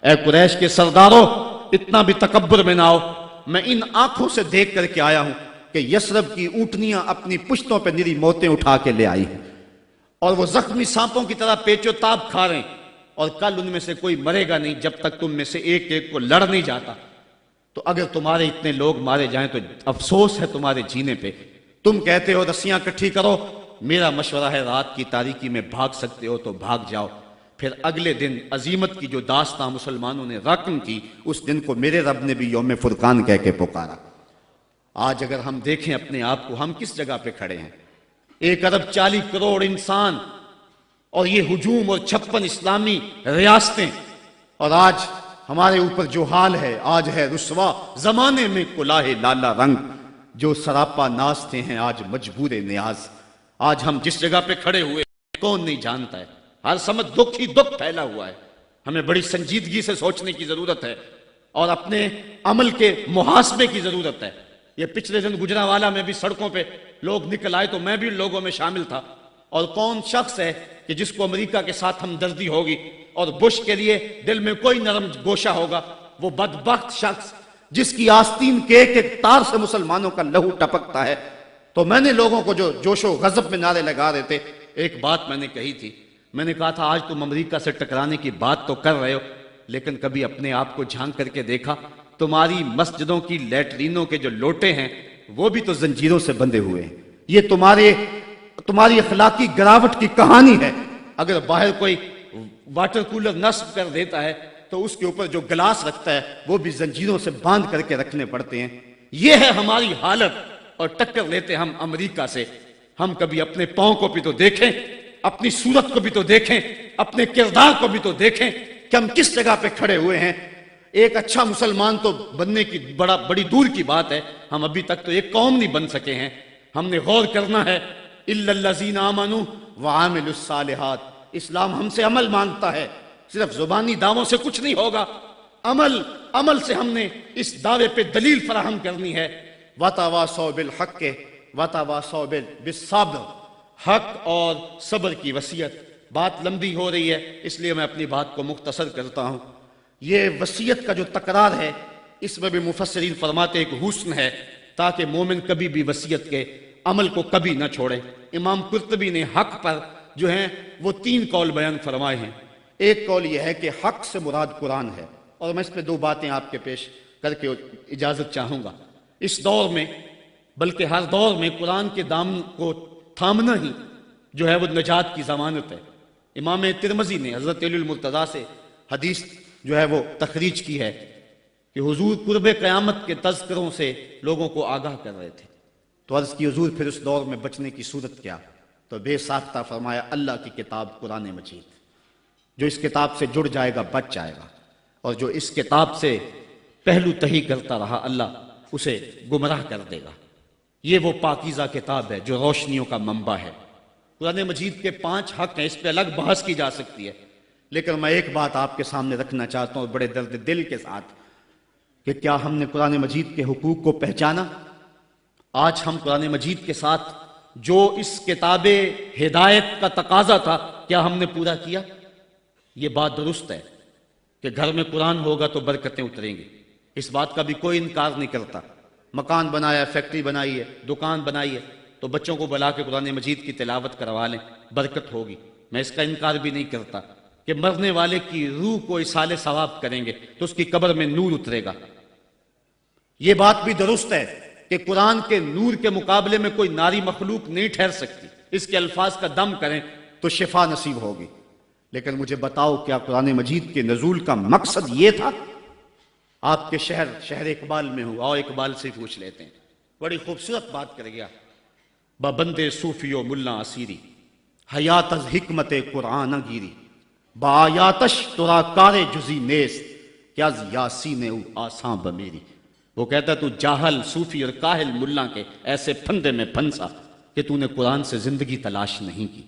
اے قریش کے سرداروں اتنا بھی تکبر میں نہ آؤ، میں ان آنکھوں سے دیکھ کر کے آیا ہوں کہ یثرب کی اونٹنیاں اپنی پشتوں پہ نری موتیں اٹھا کے لے آئی ہیں، اور وہ زخمی سانپوں کی طرح پیچ و تاب کھا رہے ہیں، اور کل ان میں سے کوئی مرے گا نہیں جب تک تم میں سے ایک ایک کو لڑ نہیں جاتا۔ تو اگر تمہارے اتنے لوگ مارے جائیں تو افسوس ہے تمہارے جینے پہ۔ تم کہتے ہو رسیاں کٹھی کرو، میرا مشورہ ہے رات کی تاریکی میں بھاگ سکتے ہو تو بھاگ جاؤ۔ پھر اگلے دن عزیمت کی جو داستان مسلمانوں نے رقم کی، اس دن کو میرے رب نے بھی یوم فرقان کہہ کے پکارا۔ آج اگر ہم دیکھیں اپنے آپ کو، ہم کس جگہ پہ کھڑے ہیں؟ 1,40,00,000,000 انسان اور یہ ہجوم اور 56 اسلامی ریاستیں، اور آج ہمارے اوپر جو حال ہے، آج ہے رسوا زمانے میں کلاه لالا رنگ، جو سراپا ناز تھے ہیں آج مجبور نیاز۔ آج ہم جس جگہ پہ کھڑے ہوئے کون نہیں جانتا ہے، ہر سمت دکھ ہی دکھ پھیلا ہوا ہے۔ ہمیں بڑی سنجیدگی سے سوچنے کی ضرورت ہے اور اپنے عمل کے محاسبے کی ضرورت ہے۔ یہ پچھلے دن گجرانوالہ میں بھی سڑکوں پہ لوگ نکل آئے تو میں بھی لوگوں میں شامل تھا، اور کون شخص ہے کہ جس کو امریکہ کے ساتھ ہمدردی ہوگی اور بش کے لیے دل میں کوئی نرم گوشہ ہوگا؟ وہ بدبخت شخص جس کی آستین کے ایک تار سے مسلمانوں کا لہو ٹپکتا ہے۔ تو میں نے لوگوں کو جو جوش و غضب میں نعرے لگا رہے تھے، ایک بات میں نے کہی تھی، میں نے کہا تھا آج تم امریکہ سے ٹکرانے کی بات تو کر رہے ہو، لیکن کبھی اپنے آپ کو جھانک کر کے دیکھا تمہاری مسجدوں کی لیٹرینوں کے جو لوٹے ہیں وہ بھی تو زنجیروں سے بندھے ہوئے ہیں۔ یہ تمہاری اخلاقی گراوٹ کی کہانی ہے۔ اگر باہر کوئی واٹر کولر نصب کر دیتا ہے تو اس کے اوپر جو گلاس رکھتا ہے وہ بھی زنجیروں سے باندھ کر کے رکھنے پڑتے ہیں۔ یہ ہے ہماری حالت، اور ٹکر لیتے ہم امریکہ سے۔ ہم کبھی اپنے پاؤں کو بھی تو دیکھیں، اپنی صورت کو بھی تو دیکھیں، اپنے کردار کو بھی تو دیکھیں کہ ہم کس جگہ پہ کھڑے ہوئے ہیں۔ ایک اچھا مسلمان تو بننے کی بڑی دور کی بات ہے، ہم ابھی تک تو ایک قوم نہیں بن سکے ہیں۔ ہم نے غور کرنا ہے، اِلَّا الَّذِينَ آمَنُوا وَعَمِلُوا الصَّالِحَاتِ، اسلام ہم سے عمل مانگتا ہے، صرف زبانی دعووں سے کچھ نہیں ہوگا۔ عمل سے ہم نے اس دعوے پہ دلیل فراہم کرنی ہے۔ وَتَوَاصَوْا بِالْحَقِّ وَتَوَاصَوْا بِالصَّبْرِ، حق اور صبر کی وصیت۔ بات لمبی ہو رہی ہے اس لیے میں اپنی بات کو مختصر کرتا ہوں۔ یہ وصیت کا جو تکرار ہے اس میں بھی مفسرین فرماتے ایک حسن ہے تاکہ مومن کبھی بھی وصیت کے عمل کو کبھی نہ چھوڑے۔ امام قرطبی نے حق پر جو ہیں وہ 3 قول بیان فرمائے ہیں۔ ایک قول یہ ہے کہ حق سے مراد قرآن ہے، اور میں اس پہ 2 باتیں آپ کے پیش کر کے اجازت چاہوں گا۔ اس دور میں بلکہ ہر دور میں قرآن کے دامن کو تھامنا ہی جو ہے وہ نجات کی ضمانت ہے۔ امام ترمذی نے حضرت علی المرتضیٰ سے حدیث جو ہے وہ تخریج کی ہے کہ حضور قرب قیامت کے تذکروں سے لوگوں کو آگاہ کر رہے تھے، تو عرض کی حضور پھر اس دور میں بچنے کی صورت کیا؟ تو بے ساختہ فرمایا اللہ کی کتاب قرآن مجید، جو اس کتاب سے جڑ جائے گا بچ جائے گا، اور جو اس کتاب سے پہلو تہی کرتا رہا اللہ اسے گمراہ کر دے گا۔ یہ وہ پاکیزہ کتاب ہے جو روشنیوں کا منبع ہے۔ قرآن مجید کے 5 حق ہیں، اس پہ الگ بحث کی جا سکتی ہے، لیکن میں ایک بات آپ کے سامنے رکھنا چاہتا ہوں بڑے درد دل کے ساتھ کہ کیا ہم نے قرآن مجید کے حقوق کو پہچانا؟ آج ہم قرآن مجید کے ساتھ جو اس کتاب ہدایت کا تقاضا تھا کیا ہم نے پورا کیا؟ یہ بات درست ہے کہ گھر میں قرآن ہوگا تو برکتیں اتریں گی، اس بات کا بھی کوئی انکار نہیں کرتا۔ مکان بنایا، فیکٹری بنائی ہے، دکان بنائی ہے، تو بچوں کو بلا کے قرآن مجید کی تلاوت کروا لیں، برکت ہوگی۔ میں اس کا انکار بھی نہیں کرتا کہ مرنے والے کی روح کو اصال ثواب کریں گے تو اس کی قبر میں نور اترے گا۔ یہ بات بھی درست ہے کہ قرآن کے نور کے مقابلے میں کوئی ناری مخلوق نہیں ٹھہر سکتی، اس کے الفاظ کا دم کریں تو شفا نصیب ہوگی۔ لیکن مجھے بتاؤ کیا قرآن مجید کے نزول کا مقصد یہ تھا؟ آپ کے شہر اقبال میں ہوں، اور اقبال سے پوچھ لیتے ہیں، بڑی خوبصورت بات کر گیا۔ بندے صوفی و ملا اسیری حیات از حکمت قرآن گیری، با آیاتش ترا کار جزی نیست کہ از یاسین او آساں بمیری۔ وہ کہتا ہے تو جاہل صوفی اور کاہل ملا کے ایسے پھندے میں پھنسا کہ تو نے قرآن سے زندگی تلاش نہیں کی۔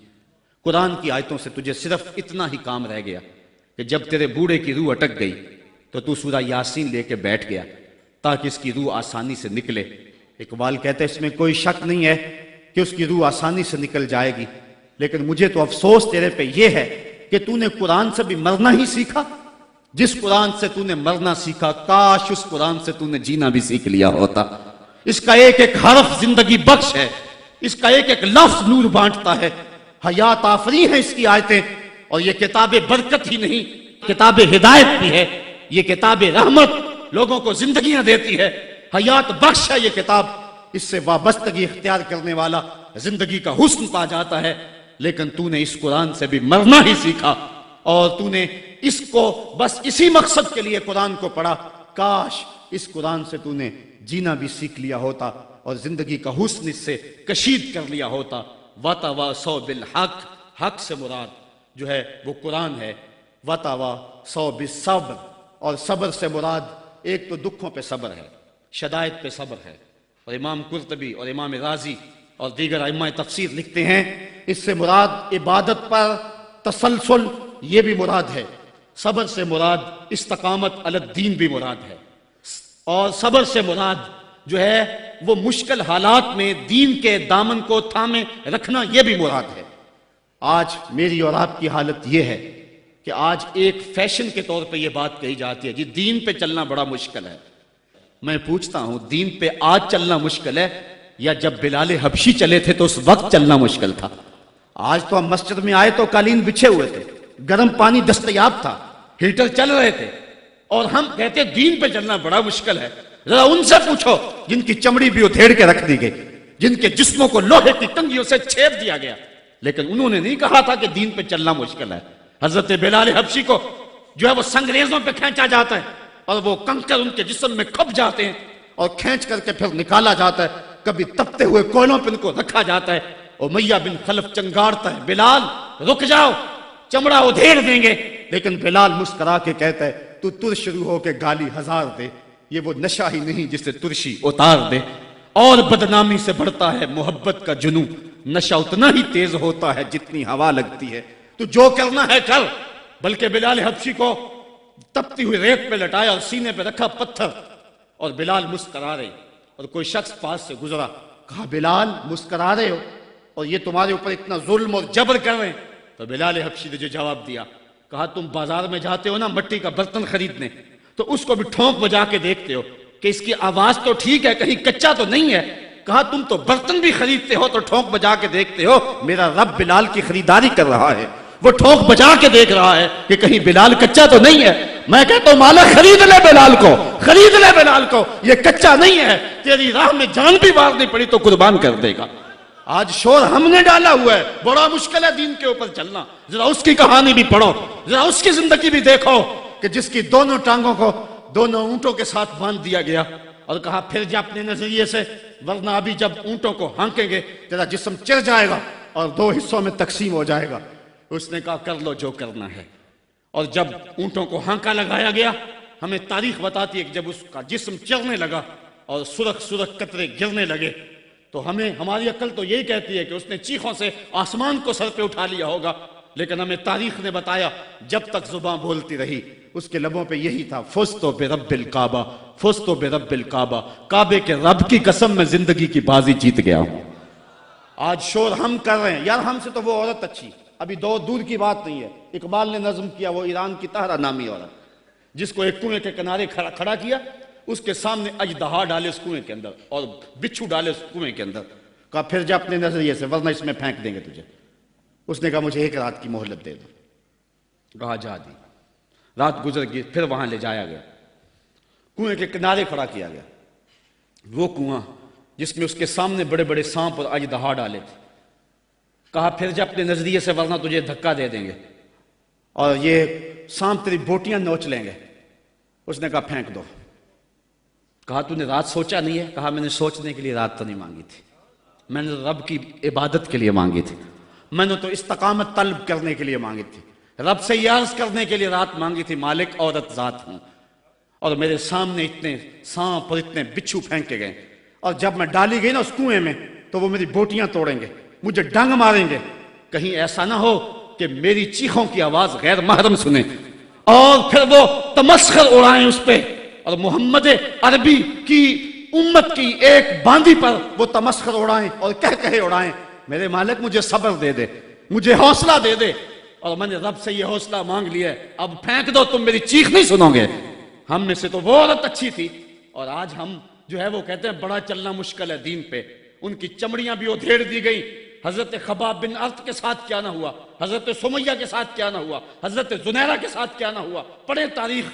قرآن کی آیتوں سے تجھے صرف اتنا ہی کام رہ گیا کہ جب تیرے بوڑھے کی روح اٹک گئی تو سورہ یاسین لے کے بیٹھ گیا تاکہ اس کی روح آسانی سے نکلے۔ اقبال کہتے ہیں اس میں کوئی شک نہیں ہے کہ اس کی روح آسانی سے نکل جائے گی، لیکن مجھے تو افسوس تیرے پہ یہ ہے کہ تو نے قرآن سے بھی مرنا ہی سیکھا۔ جس قرآن سے تو نے مرنا سیکھا کاش اس قرآن سے تو نے جینا بھی سیکھ لیا ہوتا۔ اس کا ایک ایک حرف زندگی بخش ہے، اس کا ایک ایک لفظ نور بانٹتا ہے، حیات آفری ہیں اس کی آیتیں، اور یہ کتاب برکت ہی نہیں، کتاب ہدایت بھی ہے، یہ کتاب رحمت لوگوں کو زندگیاں دیتی ہے، حیات بخش ہے یہ کتاب، اس سے وابستگی اختیار کرنے والا زندگی کا حسن پا جاتا ہے۔ لیکن تو نے اس قرآن سے بھی مرنا ہی سیکھا، اور تو نے اس کو بس اسی مقصد کے لیے قرآن کو پڑھا، کاش اس قرآن سے تو نے جینا بھی سیکھ لیا ہوتا اور زندگی کا حسن اس سے کشید کر لیا ہوتا۔ وَتَوَاصَوْا بِالْحَقِّ، حق سے مراد جو ہے وہ قرآن ہے، وَتَوَاصَوْا بِالصَّبْرِ، اور صبر سے مراد ایک تو دکھوں پہ صبر ہے، شدائد پہ صبر ہے، اور امام قرطبی اور امام رازی اور دیگر ائمہ تفسیر لکھتے ہیں اس سے مراد عبادت پر تسلسل یہ بھی مراد ہے، صبر سے مراد استقامت علی الدین بھی مراد ہے، اور صبر سے مراد جو ہے وہ مشکل حالات میں دین کے دامن کو تھامے رکھنا یہ بھی مراد ہے۔ آج میری اور آپ کی حالت یہ ہے کہ آج ایک فیشن کے طور پہ یہ بات کہی جاتی ہے جی دین پہ چلنا بڑا مشکل ہے۔ میں پوچھتا ہوں دین پہ آج چلنا مشکل ہے یا جب بلال حبشی چلے تھے تو اس وقت چلنا مشکل تھا؟ آج تو ہم مسجد میں آئے تو قالین بچھے ہوئے تھے، گرم پانی دستیاب تھا، ہیٹر چل رہے تھے، اور ہم کہتے دین پہ چلنا بڑا مشکل ہے۔ ذرا ان سے پوچھو جن کی چمڑی بھی ادھیڑ کے رکھ دی گئی، جن کے جسموں کو لوہے کی ٹنگیوں سے چھید دیا گیا، لیکن انہوں نے نہیں کہا تھا کہ دین پہ چلنا مشکل ہے۔ حضرت بلال حبشی کو جو ہے وہ سنگریزوں پہ کھینچا جاتا ہے اور وہ کنکر ان کے جسم میں کھپ جاتے ہیں اور کھینچ کر کے پھر نکالا جاتا ہے، کبھی تپتے ہوئے کوئلوں پہ ان کو رکھا جاتا ہے۔ امیہ بن خلف چنگارتا ہے بلال رک جاؤ چمڑا ادھیڑ دیں گے، لیکن بلال مسکرا کے کہتا ہے تو تر شروع ہو کے گالی ہزار دے، یہ وہ نشہ ہی نہیں جسے ترشی اتار دے۔ اور بدنامی سے بڑھتا ہے محبت کا جنون، نشہ اتنا ہی تیز ہوتا ہے جتنی ہوا لگتی ہے، تو جو کرنا ہے کر۔ بلکہ بلال حبشی کو تپتی ہوئی ریت پہ لٹایا اور سینے پہ رکھا پتھر، اور بلال مسکرا رہے، اور کوئی شخص پاس سے گزرا، کہا بلال مسکرا رہے ہو اور یہ تمہارے اوپر اتنا ظلم اور جبر کر رہے ہیں؟ تو بلال حبشی نے جو جواب دیا، کہا تم بازار میں جاتے ہو نا مٹی کا برتن خریدنے، تو اس کو بھی ٹھونک بجا کے دیکھتے ہو کہ اس کی آواز تو ٹھیک ہے کہیں کچا تو نہیں ہے۔ کہا تم تو برتن بھی خریدتے ہو تو ٹھونک بجا کے دیکھتے ہو، میرا رب بلال کی خریداری کر رہا ہے، وہ ٹھونک بجا کے دیکھ رہا ہے کہ کہیں بلال کچا تو نہیں ہے۔ میں کہتا ہوں مالا خرید لے بلال کو، خرید لے بلال کو، یہ کچا نہیں ہے، تیری راہ میں جان بھی مارنی پڑی تو قربان کر دے گا۔ آج شور ہم نے ڈالا ہوا ہے، بڑا مشکل ہے دین کے اوپر چلنا۔ ذرا اس کی کہانی بھی پڑھو، ذرا اس کی زندگی بھی دیکھو کہ جس کی دونوں ٹانگوں کو دونوں اونٹوں کے ساتھ باندھ دیا گیا، اور کہا پھر جا اپنے نظریے سے، ورنہ ابھی جب اونٹوں کو ہانکیں گے تیرا جسم چر جائے گا اور 2 حصوں میں تقسیم ہو جائے گا۔ اس نے کہا کر لو جو کرنا ہے، اور جب اونٹوں کو ہانکا لگایا گیا، ہمیں تاریخ بتاتی ہے کہ جب اس کا جسم چرنے لگا اور سرخ سرخ قطرے گرنے لگے تو ہمیں ہماری عقل تو یہی کہتی ہے کہ اس نے چیخوں سے آسمان کو سر پہ اٹھا لیا ہوگا، لیکن ہمیں تاریخ نے بتایا جب تک زباں بولتی رہی اس کے لبوں پہ یہی تھا، فزت برب الکعبہ، فزت برب الکعبہ، کعبے کے رب کی قسم میں زندگی کی بازی جیت گیا ہوں۔ آج شور ہم کر رہے ہیں، یار ہم سے تو وہ عورت اچھی، ابھی دور کی بات نہیں ہے، اقبال نے نظم کیا، وہ ایران کی طاہرہ نامی عورت جس کو ایک کنویں کے کنارے کھڑا کیا، اس کے سامنے اژدہا ڈالے اس کنویں کے اندر اور بچھو ڈالے اس کنویں کے اندر، کہا پھر جا اپنے نظریے سے ورنہ اس میں پھینک دیں گے تجھے۔ اس نے کہا مجھے ایک رات کی مہلت دے دو، کہا جا دی، رات گزر گئی، پھر وہاں لے جایا گیا، کنویں کے کنارے کھڑا کیا گیا، وہ کنواں جس میں اس کے سامنے بڑے بڑے سانپ اور اژدہا ڈالے تھے، کہا پھر جا اپنے نظریے سے ورنہ تجھے دھکا دے دیں گے اور یہ سانپ تیری بوٹیاں نوچ لیں گے۔ اس نے کہا پھینک دو۔ کہا تو نے رات سوچا نہیں ہے؟ کہا میں نے سوچنے کے لیے رات تو نہیں مانگی تھی، میں نے رب کی عبادت کے لیے مانگی تھی، میں نے تو استقامت طلب کرنے کے لیے مانگی تھی، رب سے یہ عرض کرنے کے لیے رات مانگی تھی، مالک عورت ذات ہوں، اور میرے سامنے اتنے سانپ اور اتنے بچھو پھینکے گئے، اور جب میں ڈالی گئی نا اس کنویں میں تو وہ میری بوٹیاں توڑیں گے، مجھے ڈنگ ماریں گے، کہیں ایسا نہ ہو کہ میری چیخوں کی آواز غیر محرم سنیں اور پھر وہ تمسخر اڑائیں اس پہ، اور محمد عربی کی امت کی ایک باندی پر وہ تمسخر اڑائیں اور کہے اڑائیں۔ میرے مالک مجھے صبر دے دے، مجھے حوصلہ دے دے، اور میں نے رب سے یہ حوصلہ مانگ لیا ہے، اب پھینک دو، تم میری چیخ نہیں سنو گے۔ ہم میں سے تو وہ عورت اچھی تھی، اور آج ہم جو ہے وہ کہتے ہیں بڑا چلنا مشکل ہے دین پہ، ان کی چمڑیاں بھی ادھیڑ دی گئی۔ حضرت خباب بن ارت کے ساتھ کیا نہ ہوا، حضرت سمیہ کے ساتھ کیا نہ ہوا، حضرت زنیرہ کے ساتھ کیا نہ ہوا۔ پڑھیں تاریخ،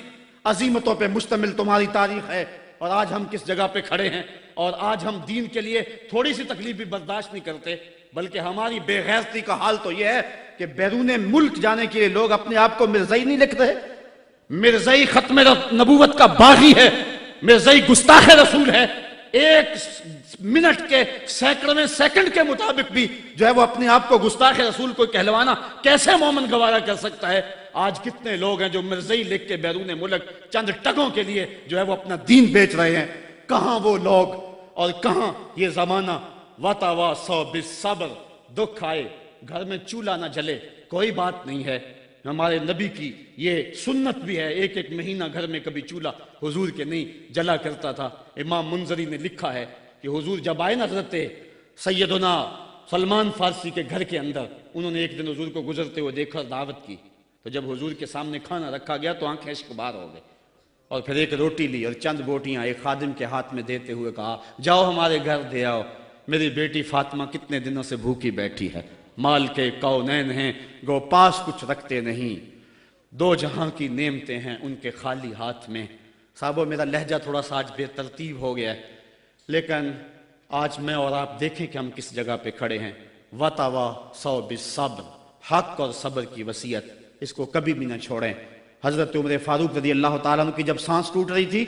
عظیمتوں پہ مشتمل تمہاری تاریخ ہے، اور آج ہم کس جگہ پہ کھڑے ہیں، اور آج ہم دین کے لیے تھوڑی سی تکلیف بھی برداشت نہیں کرتے، بلکہ ہماری بے غیرتی کا حال تو یہ ہے کہ بیرون ملک جانے کے لیے لوگ اپنے آپ کو مرزائی نہیں لکھ رہے۔ مرزائی ختم نبوت کا باغی ہے، مرزائی گستاخ رسول ہے، ایک منٹ کے سینکڑویں سیکنڈ کے مطابق بھی جو ہے وہ اپنے آپ کو گستاخ رسول کو کہلوانا کیسے مومن گوارا کر سکتا ہے؟ آج کتنے لوگ ہیں جو مرزائی لکھ کے بیرون ملک چند ٹگوں کے لیے جو ہے وہ اپنا دین بیچ رہے ہیں۔ کہاں وہ لوگ اور کہاں یہ زمانہ؟ وَتَوَا سو بالصبر، دکھ آئے گھر میں چولہا نہ جلے کوئی بات نہیں ہے، ہمارے نبی کی یہ سنت بھی ہے، ایک ایک مہینہ گھر میں کبھی چولہا حضور کے نہیں جلا کرتا تھا۔ امام منذری نے لکھا ہے کہ حضور جب آئے نا حضرت سیدنا سلمان فارسی کے گھر کے اندر، انہوں نے ایک دن حضور کو گزرتے ہوئے دیکھا، دعوت کی، تو جب حضور کے سامنے کھانا رکھا گیا تو آنکھیں اشک بار ہو گئے، اور پھر ایک روٹی لی اور چند بوٹیاں ایک خادم کے ہاتھ میں دیتے ہوئے کہا جاؤ ہمارے گھر دے آؤ، میری بیٹی فاطمہ کتنے دنوں سے بھوکی بیٹھی ہے، مال کے کونین ہیں گو پاس کچھ رکھتے نہیں، دو جہاں کی نعمتیں ہیں ان کے خالی ہاتھ میں۔ صاحبو میرا لہجہ تھوڑا سا آج بے ترتیب ہو گیا ہے، لیکن آج میں اور آپ دیکھیں کہ ہم کس جگہ پہ کھڑے ہیں۔ وَتَوَا سو بالصبر، حق اور صبر کی وصیت، اس کو کبھی بھی نہ چھوڑیں۔ حضرت عمر فاروق رضی اللہ تعالیٰ عنہ کی جب سانس ٹوٹ رہی تھی،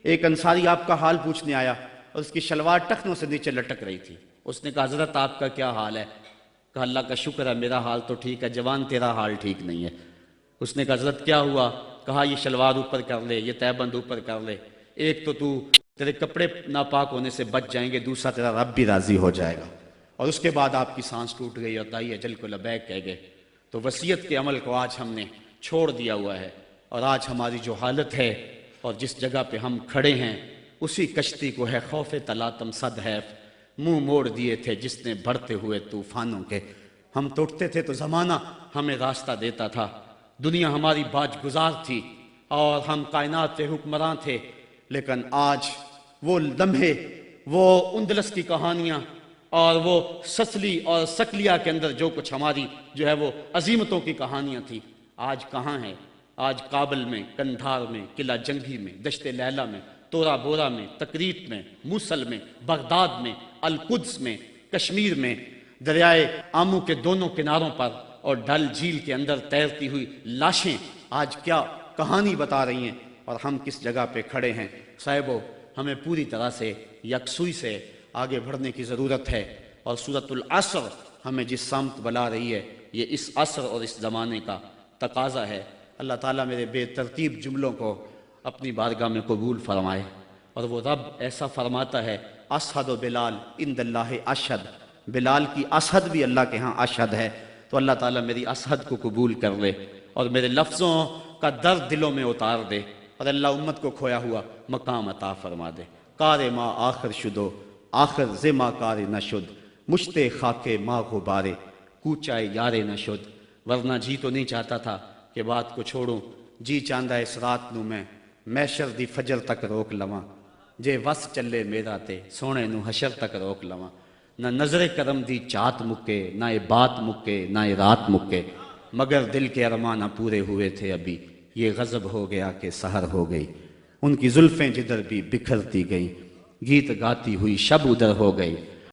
ایک انصاری آپ کا حال پوچھنے آیا اور اس کی شلوار ٹخنوں سے نیچے لٹک رہی تھی۔ اس نے کہا حضرت آپ کا کیا حال ہے؟ کہا اللہ کا شکر ہے میرا حال تو ٹھیک ہے، جوان تیرا حال ٹھیک نہیں ہے۔ اس نے کہا حضرت کیا ہوا؟ کہا یہ شلوار اوپر کر لے، یہ تہبند اوپر کر لے، ایک تو تیرے کپڑے ناپاک ہونے سے بچ جائیں گے، دوسرا تیرا رب بھی راضی ہو جائے گا۔ اور اس کے بعد آپ کی سانس ٹوٹ گئی اور دائی اجل کو لبیک کہہ گئے۔ تو وصیت کے عمل کو آج ہم نے چھوڑ دیا ہوا ہے، اور آج ہماری جو حالت ہے اور جس جگہ پہ ہم کھڑے ہیں، اسی کشتی کو ہے خوف تلاطم صد حیف، منہ موڑ دیے تھے جس نے بڑھتے ہوئے طوفانوں کے۔ ہم توڑتے تھے تو زمانہ ہمیں راستہ دیتا تھا، دنیا ہماری باج گزار تھی اور ہم کائنات کے حکمراں تھے، لیکن آج وہ لمحے، وہ اندلس کی کہانیاں اور وہ سسلی اور سکلیا کے اندر جو کچھ ہماری جو ہے وہ عظیمتوں کی کہانیاں تھی، آج کہاں ہیں؟ آج کابل میں، کندھار میں، قلعہ جنگی میں، دشت لیلہ میں، تورا بورا میں، تکریت میں، موصل میں، بغداد میں، القدس میں، کشمیر میں، دریائے آمو کے دونوں کناروں پر اور ڈل جھیل کے اندر تیرتی ہوئی لاشیں آج کیا کہانی بتا رہی ہیں، اور ہم کس جگہ پہ کھڑے ہیں۔ صاحبو ہمیں پوری طرح سے یکسوئی سے آگے بڑھنے کی ضرورت ہے، اور سورۃ العصر ہمیں جس سمت بلا رہی ہے، یہ اس عصر اور اس زمانے کا تقاضا ہے۔ اللہ تعالیٰ میرے بے ترتیب جملوں کو اپنی بارگاہ میں قبول فرمائے، اور وہ رب ایسا فرماتا ہے اسحد و بلال عند اللہ اشہد، بلال کی اسحد بھی اللہ کے ہاں اشہد ہے۔ تو اللہ تعالیٰ میری اسحد کو قبول کر لے اور میرے لفظوں کا درد دلوں میں اتار دے، اور اللہ امت کو کھویا ہوا مقام عطا فرما دے۔ کار ما آخر شدو آخر زما کار نشد، مشتے خاکے ما غبارے کوچائے یارے نشد۔ ورنہ جی تو نہیں چاہتا تھا کہ بات کو چھوڑوں، جی چاندہ اس رات نو میں محشر دی فجر تک روک لواں، جے وس چلے میرا تے سونے نو حشر تک روک لواں۔ نہ نظر کرم دی چات مکے، نہ یہ بات مکے، نہ یہ رات مکے، مگر دل کے ارمان پورے ہوئے تھے ابھی، یہ غضب ہو گیا کہ سحر ہو گئی۔ ان کی زلفیں جدھر بھی بکھرتی گئیں، گیت گاتی ہوئی شب ادھر ہو گئی۔